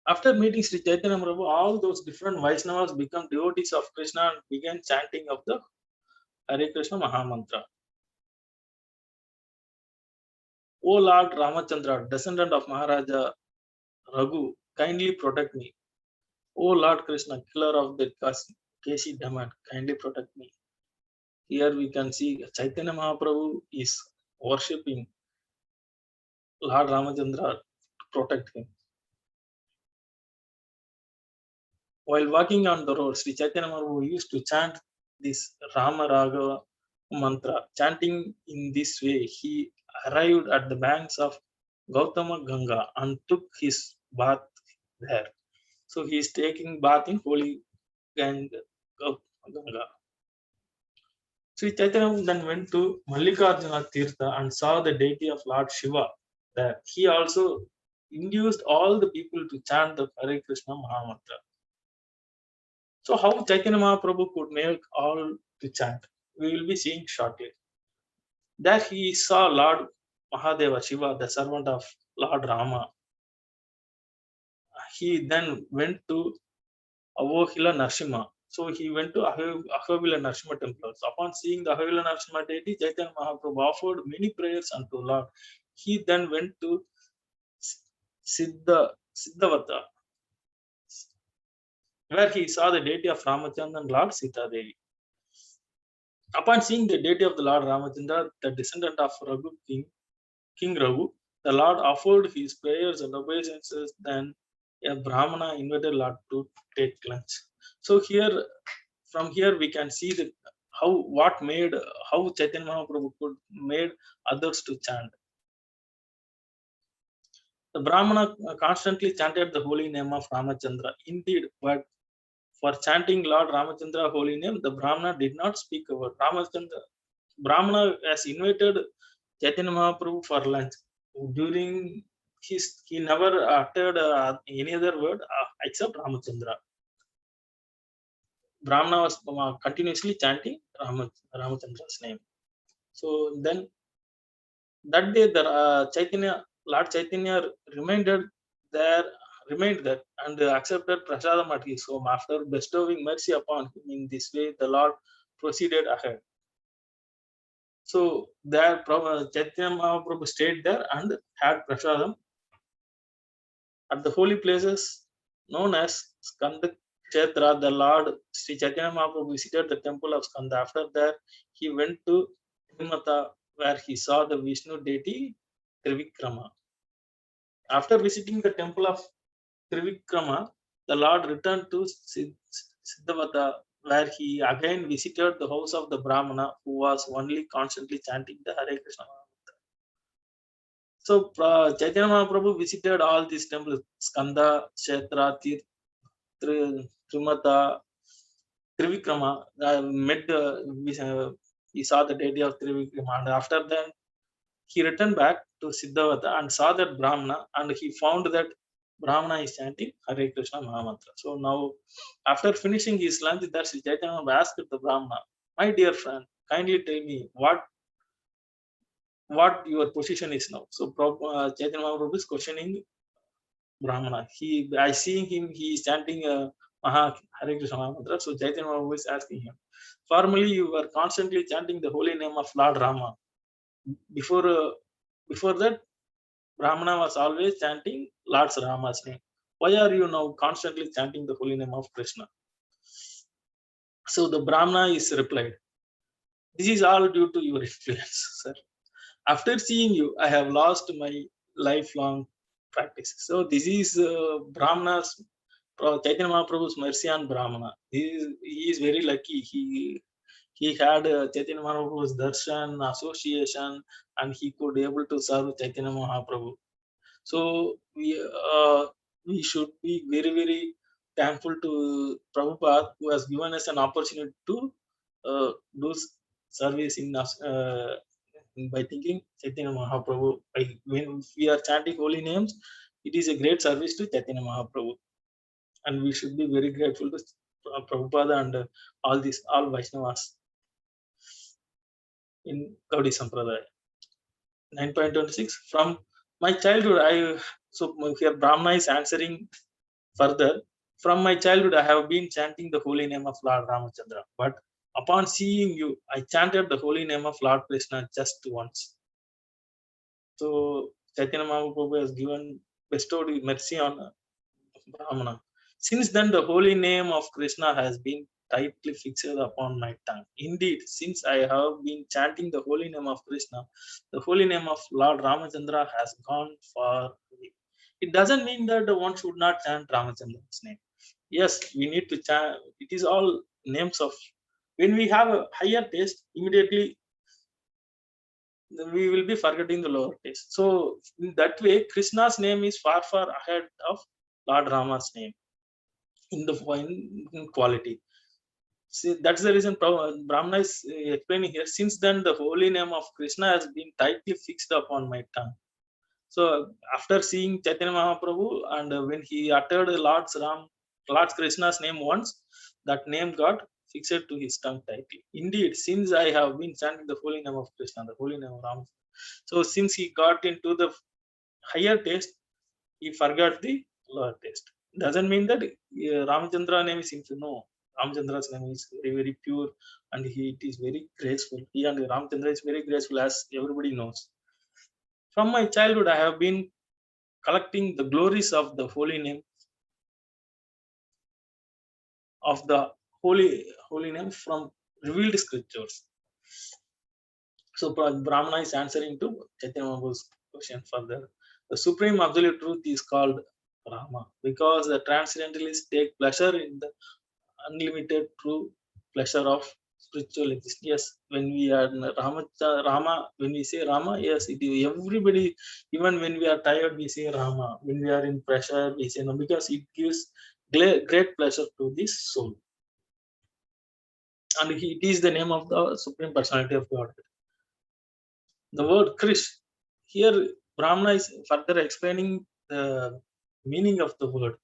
After meeting Sri Chaitanya Mahaprabhu, all those different Vaishnavas become devotees of Krishna and began chanting of the Hare Krishna Mahamantra. O Lord Ramachandra, descendant of Maharaja Raghu, kindly protect me. O Lord Krishna, killer of the Keshi Daman, kindly protect me. Here we can see Chaitanya Mahaprabhu is worshipping Lord Ramachandra to protect him. While walking on the road, Sri Chaitanya Mahaprabhu used to chant this Rama Raghava mantra. Chanting in this way, he arrived at the banks of Gautama Ganga and took his bath there. So he is taking bath in holy Ganga. Sri Chaitanya then went to Mallikarjuna Tirtha and saw the deity of Lord Shiva there. He also induced all the people to chant the Hare Krishna Mahamantra. So how Chaitanya Mahaprabhu could make all to chant, we will be seeing shortly. There he saw Lord Mahadeva Shiva, the servant of Lord Rama. He then went to Avohila Narsimha. So he went to Ahovila Narsimha temple. So upon seeing the Ahovila Narsimha deity, Chaitanya Mahaprabhu offered many prayers unto Lord. He then went to Siddhavata, where he saw the deity of Ramachandra and Lord Sita Devi. Upon seeing the deity of the Lord Ramachandra, the descendant of Raghu King Raghu, the Lord offered his prayers and obeisances. Then a Brahmana invited Lord to take lunch. So from here we can see how Chaitanya Mahaprabhu could made others to chant. The Brahmana constantly chanted the holy name of Ramachandra. Indeed, but for chanting Lord Ramachandra holy name, the Brahmana did not speak a word. Brahmana has invited Chaitanya Mahaprabhu for lunch. During he never uttered any other word except Ramachandra. Brahmana was continuously chanting Ramachandra's name. So then that day, the Lord Chaitanya remained there and accepted prasadam at his home. After bestowing mercy upon him in this way, the Lord proceeded ahead. So there, Chaitanya Mahaprabhu stayed there and had prasadam at the holy places known as Skanda Kshetra. The Lord Sri Chaitanya Mahaprabhu visited the temple of Skanda. After that, he went to Tirumata, where he saw the Vishnu deity Trivikrama. After visiting the temple of Trivikrama, the Lord returned to Siddhavata, where he again visited the house of the Brahmana, who was only constantly chanting the Hare Krishna. So Chaitanya Mahaprabhu visited all these temples: Skanda, Kshetra, Trimata, Trivikrama. He saw the deity of Trivikrama, and after that he returned back to Siddhavata and saw that Brahmana, and he found that Brahmana is chanting Hare Krishna Mahamantra. So now, after finishing his lunch, that Sri Chaitanya Mahaprabhu asked the Brahmana, "My dear friend, kindly tell me what your position is now." So Chaitanya Mahaprabhu is questioning Brahmana. I see him, he is chanting Hare Krishna Mahamantra. So Chaitanya Mahaprabhu is asking him, "Formerly you were constantly chanting the holy name of Lord Rama. Before that, Brahmana was always chanting Lord Rama's name. Why are you now constantly chanting the holy name of Krishna?" So the Brahmana is replied, "This is all due to your influence, sir. After seeing you, I have lost my lifelong practice." So this is Brahmana's, Chaitanya Mahaprabhu's mercy on Brahmana. He is very lucky. He had Chaitanya Mahaprabhu's darshan, association, and he could able to serve Chaitanya Mahaprabhu. So we should be very, very thankful to Prabhupada, who has given us an opportunity to do service in us by thinking Chaitanya Mahaprabhu. When we are chanting holy names, it is a great service to Chaitanya Mahaprabhu, and we should be very grateful to Prabhupada and all Vaishnavas in Gaudi Sampradaya. 9.26. From my childhood, here Brahma is answering further. From my childhood, I have been chanting the holy name of Lord Ramachandra. But upon seeing you, I chanted the holy name of Lord Krishna just once. So Chaitanya Mahaprabhu has bestowed mercy on Brahmana. Since then, the holy name of Krishna has been tightly fixed upon my tongue. Indeed, since I have been chanting the holy name of Krishna, the holy name of Lord Ramachandra has gone far away. It doesn't mean that one should not chant Ramachandra's name. Yes, we need to chant. It is all names of. When we have a higher taste, immediately we will be forgetting the lower taste. So in that way, Krishna's name is far, far ahead of Lord Rama's name in quality. See, that's the reason Brahmana is explaining here. Since then, the holy name of Krishna has been tightly fixed upon my tongue. So after seeing Chaitanya Mahaprabhu, and when he uttered Lord Krishna's name once, that name got fixed to his tongue tightly. Indeed, since I have been chanting the holy name of Krishna, the holy name of Ram, so since he got into the higher taste, he forgot the lower taste. Doesn't mean that Ramachandra name is sinful. No, Ramachandra's name is very, very pure, and it is very graceful. He and Ramachandra is very graceful, as everybody knows. From my childhood, I have been collecting the glories of the holy name holy name from revealed scriptures. So Brahmana is answering to Chaitanya Mahaprabhu's question further. The supreme absolute truth is called Rama, because the transcendentalists take pleasure in the unlimited true pleasure of spiritual existence. Yes, when we are Rama, when we say Rama, yes, it is everybody. Even when we are tired, we say Rama. When we are in pressure, we say no, because it gives great pleasure to this soul, and it is the name of the Supreme Personality of God. The word Krish, here Brahmana is further explaining the meaning of the word.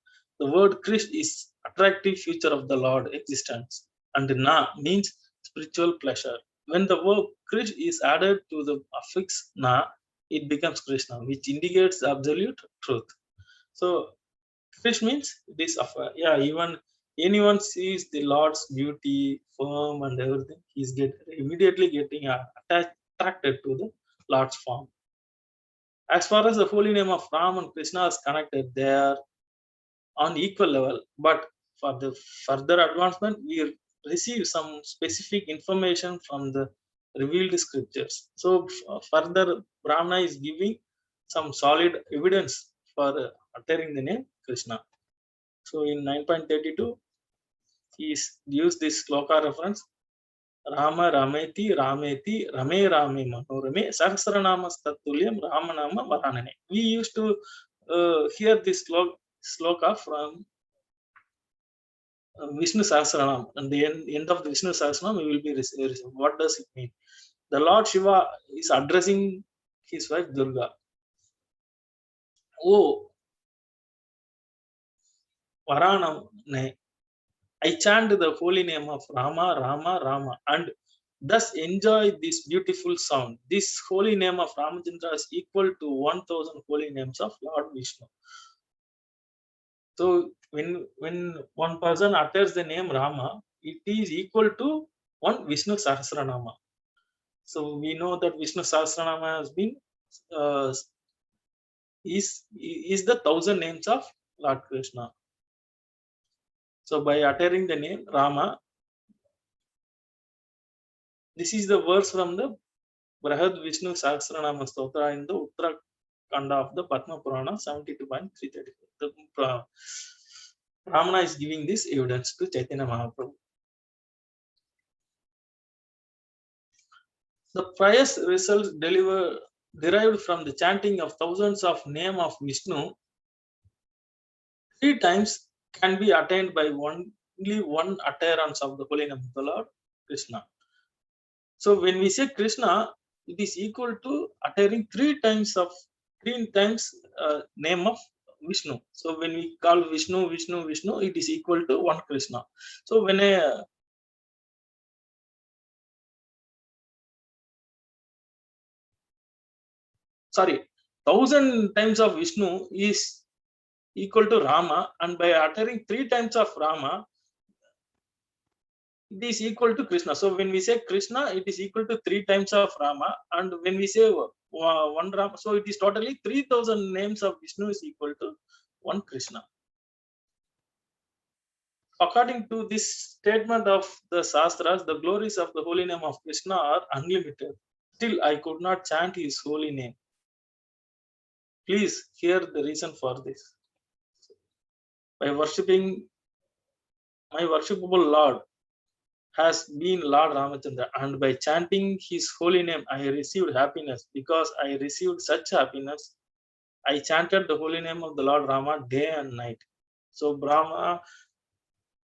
The word Krish is attractive future of the Lord existence, and Na means spiritual pleasure. When the word Krish is added to the affix Na, it becomes Krishna, which indicates the absolute truth. So Krish means this even anyone sees the Lord's beauty, form, and everything, he's immediately getting attracted to the Lord's form. As far as the holy name of Ram and Krishna is connected, they are on equal level. But for the further advancement, we receive some specific information from the revealed scriptures. So further, Brahmana is giving some solid evidence for uttering the name Krishna. So in 9.32, he used this sloka reference. Rama Rameti Rameti Rame Rame Manorame Sahasranama Statulyam Ramanama Varanane. We used to hear this sloka from Vishnu Sahasranam. And the end of the Vishnu Sahasranam, we will be what does it mean? The Lord Shiva is addressing his wife Durga. Oh, Varanam, I chant the holy name of Rama, Rama, Rama, and thus enjoy this beautiful sound. This holy name of Ramachandra is equal to 1000 holy names of Lord Vishnu. So when one person utters the name Rama, it is equal to one Vishnu Sahasranama. So we know that Vishnu Sahasranama has been is the 1000 names of Lord Krishna. So by uttering the name Rama, this is the verse from the Brahad Vishnu Sahasranama Stotra in the Uttarakhanda of the Padma Purana 72.334. Ramana is giving this evidence to Chaitanya Mahaprabhu. The pious results derived from the chanting of thousands of name of Vishnu 3 times can be attained by only one utterance of the holy name of the Lord Krishna. So when we say Krishna, it is equal to uttering 3 times name of Vishnu. So when we call Vishnu, Vishnu, Vishnu, it is equal to one Krishna. So when 1000 times of Vishnu is equal to Rama, and by uttering 3 times of Rama, it is equal to Krishna. So when we say Krishna, it is equal to 3 times of Rama, and when we say one Rama, so it is totally 3000 names of Vishnu is equal to one Krishna. According to this statement of the Shastras, the glories of the holy name of Krishna are unlimited. Still, I could not chant his holy name. Please hear the reason for this. By worshipping my worshipable Lord has been Lord Ramachandra, and by chanting his holy name, I received happiness. Because I received such happiness, I chanted the holy name of the Lord Rama day and night. So Brahma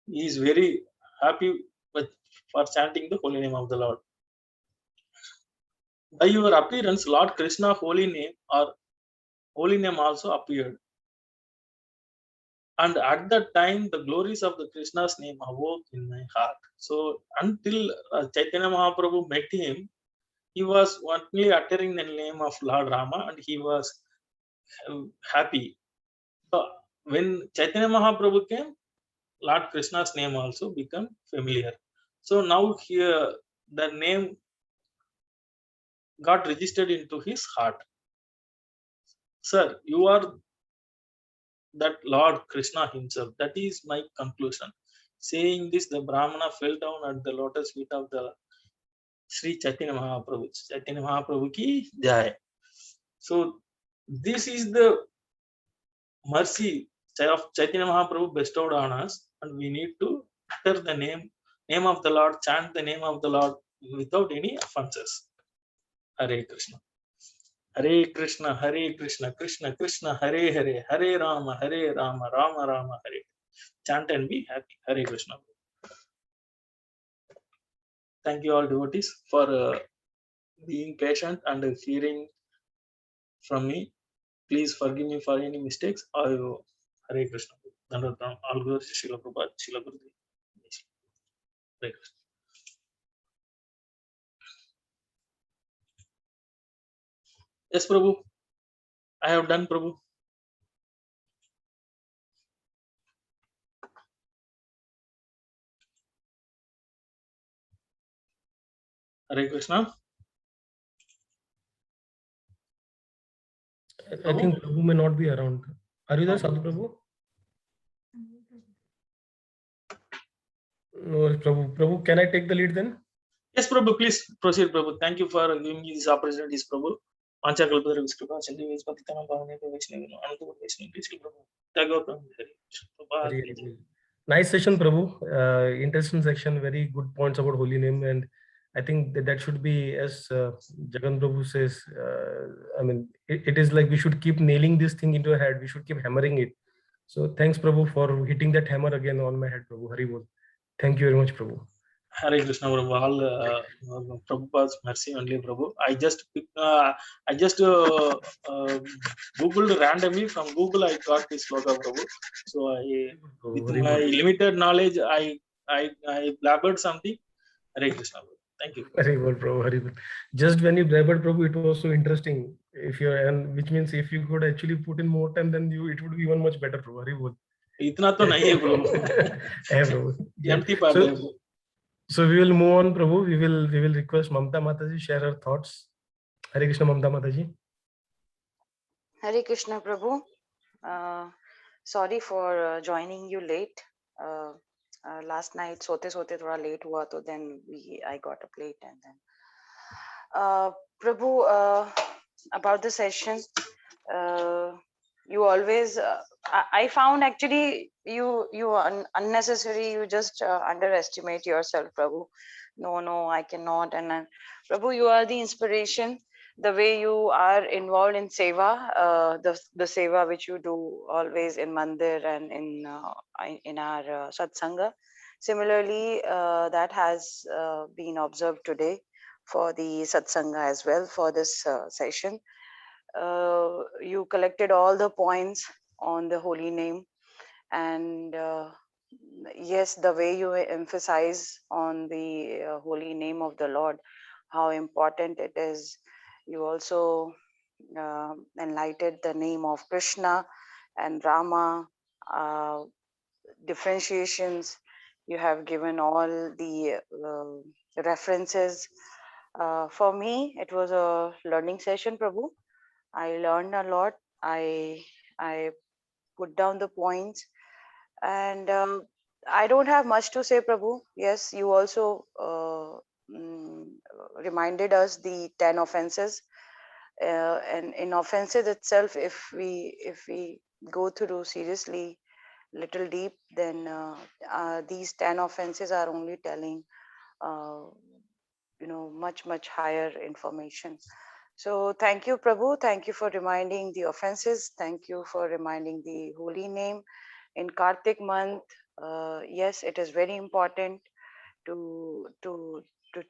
is very happy for chanting the holy name of the Lord. By your appearance, Lord Krishna holy name also appeared. And at that time, the glories of the Krishna's name awoke in my heart. So until Chaitanya Mahaprabhu met him, he was only uttering the name of Lord Rama, and he was happy. So when Chaitanya Mahaprabhu came, Lord Krishna's name also became familiar. So now here the name got registered into his heart. Sir, you are that Lord Krishna himself. That is my conclusion. Saying this, the Brahmana fell down at the lotus feet of the Sri Chaitanya Mahaprabhu. Chaitanya Mahaprabhu ki jai. So this is the mercy of Chaitanya Mahaprabhu bestowed on us, and we need to utter the name of the Lord, chant the name of the Lord without any offenses. Hare Krishna. Hare Krishna, Hare Krishna, Krishna Krishna, Hare Hare, Hare Rama, Rama Rama, Hare. Chant and be happy. Hare Krishna. Thank you all devotees for being patient and hearing from me. Please forgive me for any mistakes. Hare Krishna. Dandatam. All glory to Srila Prabhupada, Srila Gurudev. Hare Krishna. Yes, Prabhu. I have done, Prabhu. Hare Krishna. I think Prabhu may not be around. Are you there, Sadhu Prabhu? No, Prabhu. Prabhu, can I take the lead then? Yes, Prabhu, please proceed, Prabhu. Thank you for giving me these opportunities, Prabhu. वाञ्छाकल्पतरुभ्यश्च कृपा सिन्धुभ्यश्च पतितानां पावनेभ्यो वैष्णवेभ्यो वैष्णवेभ्यो प्रभु जय गोविंद हरि कृष्ण प्रभात Very, की जय। very nice session, Prabhu. Interesting section. Very good points about holy name, and I think that should be, as Jagan Prabhu says. I mean, it is like we should keep nailing this thing into our head. We should keep hammering it. So thanks, Prabhu, for hitting that hammer again on my head, Prabhu. Hari bol. Thank you very much, Prabhu. Hare Krishna Prabhu, all Prabhupada's mercy only Prabhu. I just googled randomly from Google. I got this sloka Prabhu. So with Hari my bol. limited knowledge, I blabbered something. Hare Krishna Prabhu. Thank you. Hari bol, Prabhu. Hari bol. Just when you blabbered, Prabhu, it was so interesting. If you and which means if you could actually put in more time, then it would be even much better, Prabhu. Hari bol. इतना तो नहीं है Prabhu. Hey, Prabhu. Empty part है Prabhu. So we will move on, Prabhu. We will request Mamta Mataji share her thoughts. Hare Krishna, Mamta Mataji. Hare Krishna Prabhu. Sorry for joining you late. Last night sote thoda late hua, तो then I got up late, and then Prabhu, about the session, you always I found actually you unnecessary. You just underestimate yourself, Prabhu. No, I cannot. And Prabhu, you are the inspiration. The way you are involved in seva, the seva which you do always in mandir and in our satsanga. Similarly, that has been observed today for the satsanga as well for this session. You collected all the points on the holy name, and yes, the way you emphasize on the holy name of the Lord, how important it is. You also enlightened the name of Krishna and Rama, differentiations. You have given all the references. For me, it was a learning session, Prabhu. I learned a lot. I put down the points, and I don't have much to say, Prabhu. Yes, you also reminded us the 10 offenses, and in offenses itself, if we go through seriously, little deep, then these 10 offenses are only telling much higher information. So thank you, Prabhu. Thank you for reminding the offenses. Thank you for reminding the holy name in Kartik month. Yes, it is very important to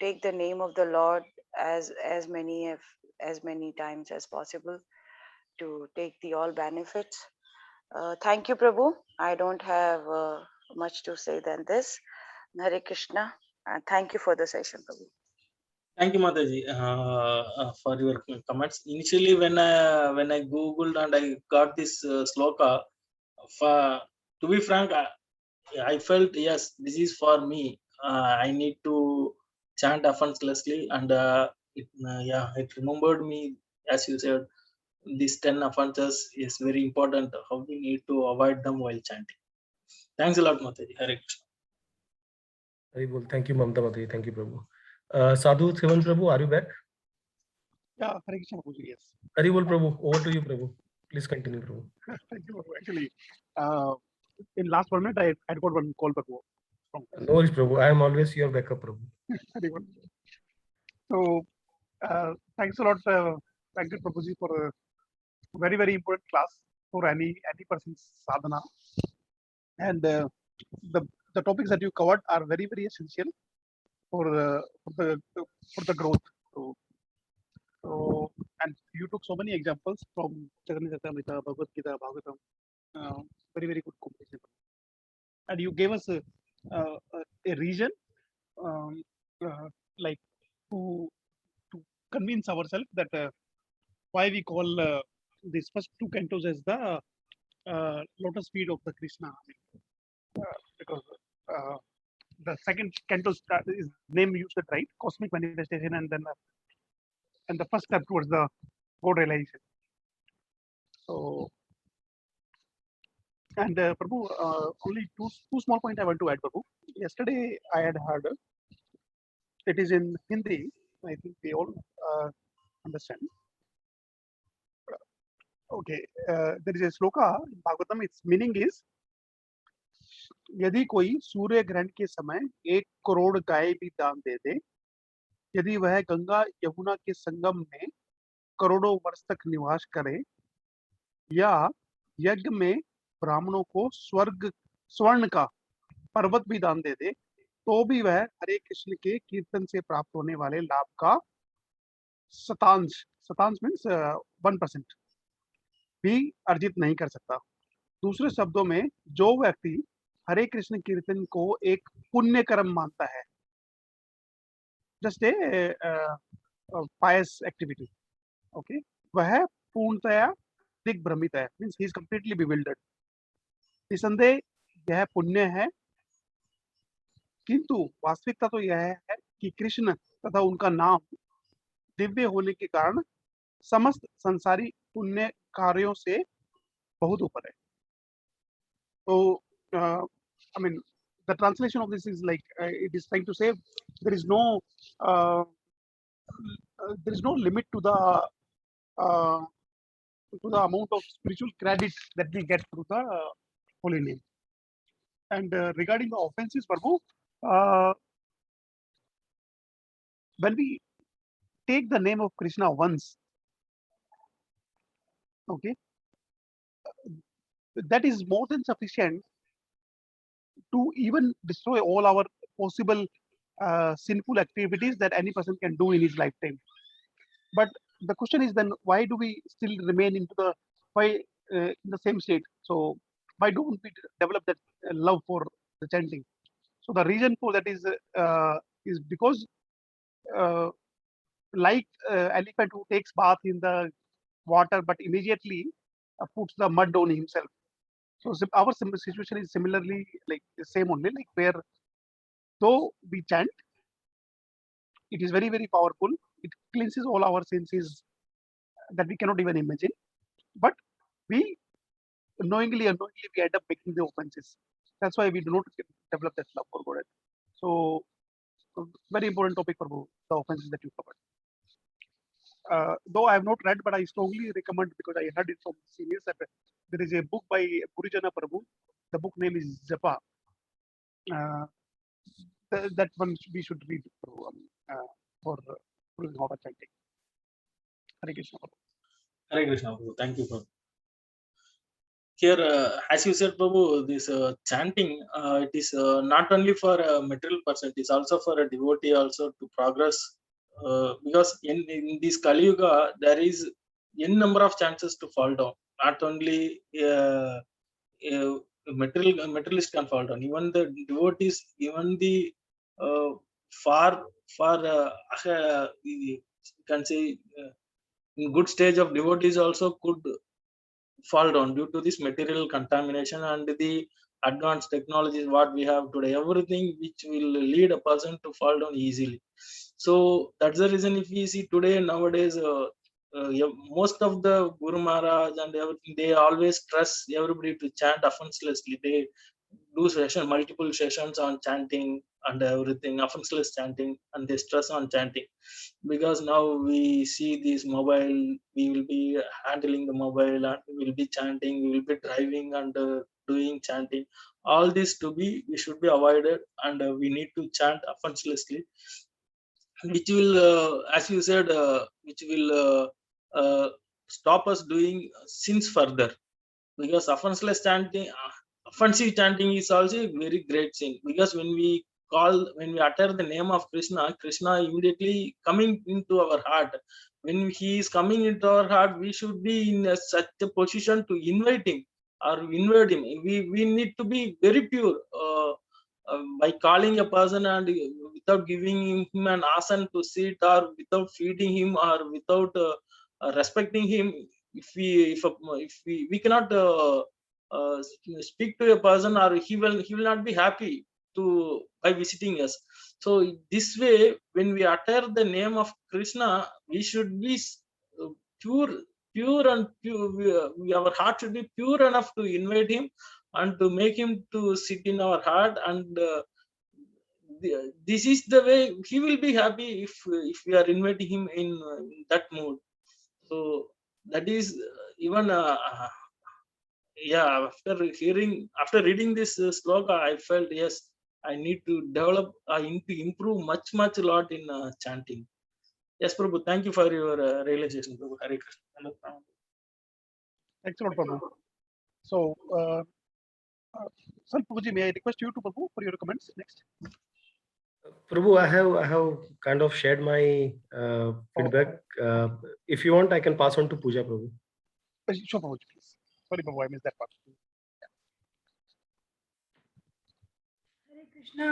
take the name of the Lord as many times as possible to take the all benefits. Thank you, Prabhu. I don't have much to say than this. Hare Krishna. Thank you for the session, Prabhu. Thank you, Mataji, for your comments. Initially, when I googled and I got this sloka, to be frank, I felt yes, this is for me. I need to chant offenselessly, and it remembered me, as you said, these 10 offenses is very important. How we need to avoid them while chanting. Thanks a lot, Mataji. Hare Krishna. Hari bol. Thank you, Mamta Mataji. Thank you, Prabhu. Sadhu Sevan Prabhu, are you back? Yeah, Hare Krishna Prabhuji, yes. Hari bol, Prabhu. Over to you, Prabhu. Please continue, Prabhu. Thank you, Prabhu. Actually, in last 1 minute, I got one call, Prabhu. No worries, Prabhu. I am always your backup, Prabhu. So, thanks a lot, thank you, Prabhuji, for a very, very important class for any person's sadhana. And the topics that you covered are very, very essential for the growth. So, and you took so many examples from Chaitanya Charitamrita, Bhagavad Gita, Bhagavatam, very, very good combination. And you gave us a reason, like to convince ourselves that why we call these first 2 cantos as the lotus feet of the Krishna, because the second canto is name used it right, cosmic manifestation, and then and the first step towards the God realization. So, and Prabhu, only two small points I want to add, Prabhu. Yesterday I had heard, it is in Hindi, I think we all understand. Okay, there is a sloka in Bhagavatam. Its meaning is, यदि कोई सूर्य ग्रहण के समय 1 करोड़ गाय भी दान दे दे, यदि वह गंगा यमुना के संगम में करोड़ों वर्ष तक निवास करे, या यज्ञ में ब्राह्मणों को स्वर्ण का पर्वत भी दान दे दे, तो भी वह हरे कृष्ण के कीर्तन से प्राप्त होने वाले लाभ का शतांश मीन्स 1% भी अर्जित नहीं कर सकता। दूसरे शब्दों में, जो व्यक्ति हरे कृष्ण कीर्तन को एक पुण्य कर्म मानता है, just a pious activity, okay, वह पूर्णतया दिग्भ्रमित है, means he is completely bewildered. निसंदेह यह पुण्य है, किंतु वास्तविकता तो यह है कि कृष्ण तथा उनका नाम दिव्य होने के कारण समस्त संसारी पुण्य कार्यों से बहुत ऊपर है। तो I mean, the translation of this is like it is trying to say there is no limit to the amount of spiritual credit that we get through the holy name. And regarding the offenses, Prabhu, when we take the name of Krishna once, okay, that is more than sufficient to even destroy all our possible sinful activities that any person can do in his lifetime. But the question is then, why do we still remain in the same state? So why don't we develop that love for the chanting? So the reason for that is because like elephant who takes bath in the water but immediately puts the mud on himself. So our situation is similarly like the same only, like where though we chant, it is very, very powerful. It cleanses all our senses that we cannot even imagine. But we knowingly, unknowingly, we end up making the offenses. That's why we do not develop that love for God. So, very important topic for the offenses that you covered. Though I have not read, but I strongly recommend, because I heard it from seniors, that there is a book by Gurujana Prabhu. The book name is Japa. That one we should read for Hava chanting. Hare Krishna. Hare Krishna, Prabhu. Thank you, Prabhu. Here, as you said, Prabhu, this chanting, it is not only for a material person, it is also for a devotee also to progress. Because in this Kali Yuga, there is n number of chances to fall down. Not only materialist can fall down, even the devotees, even the far you can say in good stage of devotees also could fall down due to this material contamination and the advanced technologies what we have today, everything which will lead a person to fall down easily. So that's the reason if we see today nowadays most of the Guru Maharaj and everything, they always stress everybody to chant offenselessly. They do multiple sessions on chanting and everything, offenseless chanting, and they stress on chanting. Because now we see this mobile, we will be handling the mobile and we will be chanting, we will be driving and doing chanting. All this we should be avoided, and we need to chant offenselessly, which will, as you said, which will stop us doing sins further. Because offenseless chanting, offensive chanting is also a very great sin. Because when we utter the name of Krishna, Krishna immediately coming into our heart. When he is coming into our heart, we should be in such a position to invite him or invade him. We need to be very pure. By calling a person and without giving him an asan to sit, or without feeding him, or without respecting him, if we cannot speak to a person, or he will not be happy by visiting us. So this way, when we utter the name of Krishna, we should be pure and pure. Our heart should be pure enough to invite him and to make him to sit in our heart, and this is the way he will be happy if we are inviting him in that mood. So that is even yeah, after reading this sloka, I felt yes, I need to develop, I need to improve much a lot in chanting. Yes, Prabhu, thank you for your realization, Prabhu. Hare Krishna. Thanks a lot, Prabhu. So, San Prabhuji, may I request you to Prabhu for your comments next? Prabhu, I have kind of shared my feedback. If you want, I can pass on to Pooja, Prabhu. Sure, Prabhuji, please. Sorry, Prabhu, I missed that part. Hare Krishna.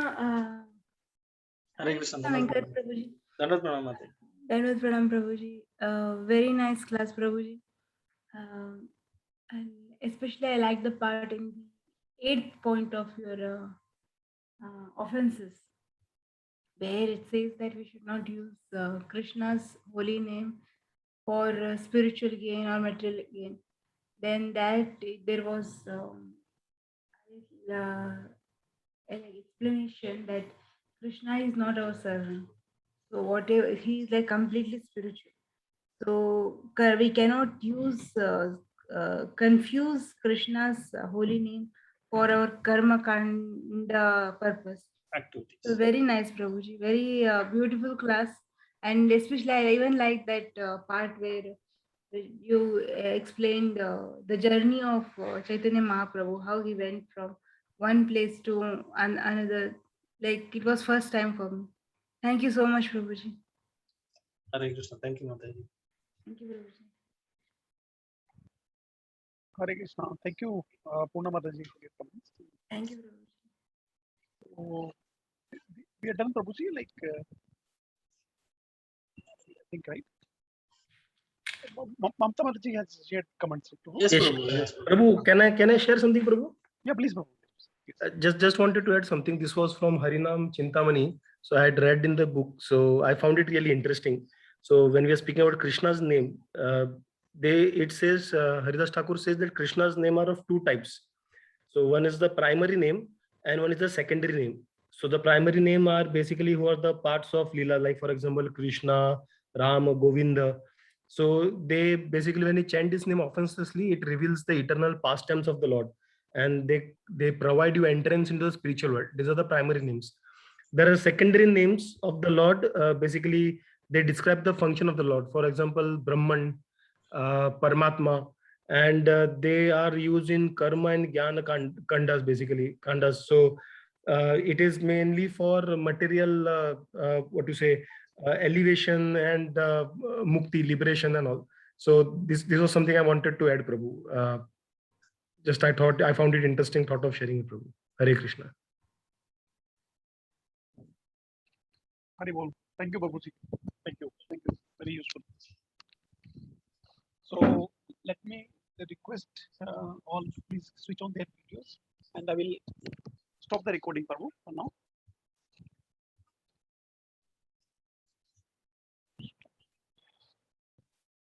Hare Krishna. Venkat Prabhuji. Dandavat pranam, Mataji. Dandavat Pranam Prabhuji. Very nice class, Prabhuji. And especially I like the part in the 8th point of your offenses, where it says that we should not use Krishna's holy name for spiritual gain or material gain. Then that there was an explanation that Krishna is not our servant. So whatever, he is like completely spiritual. So we cannot use confuse Krishna's holy name for our karma kanda purpose. Activities. So very nice, Prabhuji. Very beautiful class, and especially I even like that part where you explained the journey of Chaitanya Mahaprabhu, how he went from one place to another. Like it was first time for me. Thank you so much, Prabhuji. Hare Krishna. Thank you, Mataji. Thank you, Prabhuji. Hare Krishna. Thank you, Purna Mataji, for your comments. Thank you, Prabhuji. So, we are done, Prabhuji, like, I think, right? Mamta Mataji has shared comments too. Yes, Yes, Prabhu. Yes, Prabhu. Prabhu, can I share something, Prabhu? Yeah, please, Prabhu. Just wanted to add something. This was from Harinam Chintamani. So I had read in the book. So I found it really interesting. So when we are speaking about Krishna's name, it says Haridas Thakur says that Krishna's name are of two types. So one is the primary name and one is the secondary name. So the primary name are basically who are the parts of Leela, like for example Krishna, Rama, Govinda. So they basically, when you chant this name offensively, it reveals the eternal pastimes of the Lord, and they provide you entrance into the spiritual world. These are the primary names. There are secondary names of the Lord. Basically, they describe the function of the Lord. For example, Brahman, Paramatma, and they are used in karma and jnana kandas, basically kandas. So it is mainly for material, elevation and mukti, liberation and all. So this was something I wanted to add, Prabhu. Just I found it interesting thought of sharing it, Prabhu. Hare Krishna. Hari Bol. Thank you, Prabhuji. Thank you. Thank you. Very useful. So let me request all please switch on their videos, and I will stop the recording, Prabhu, for now.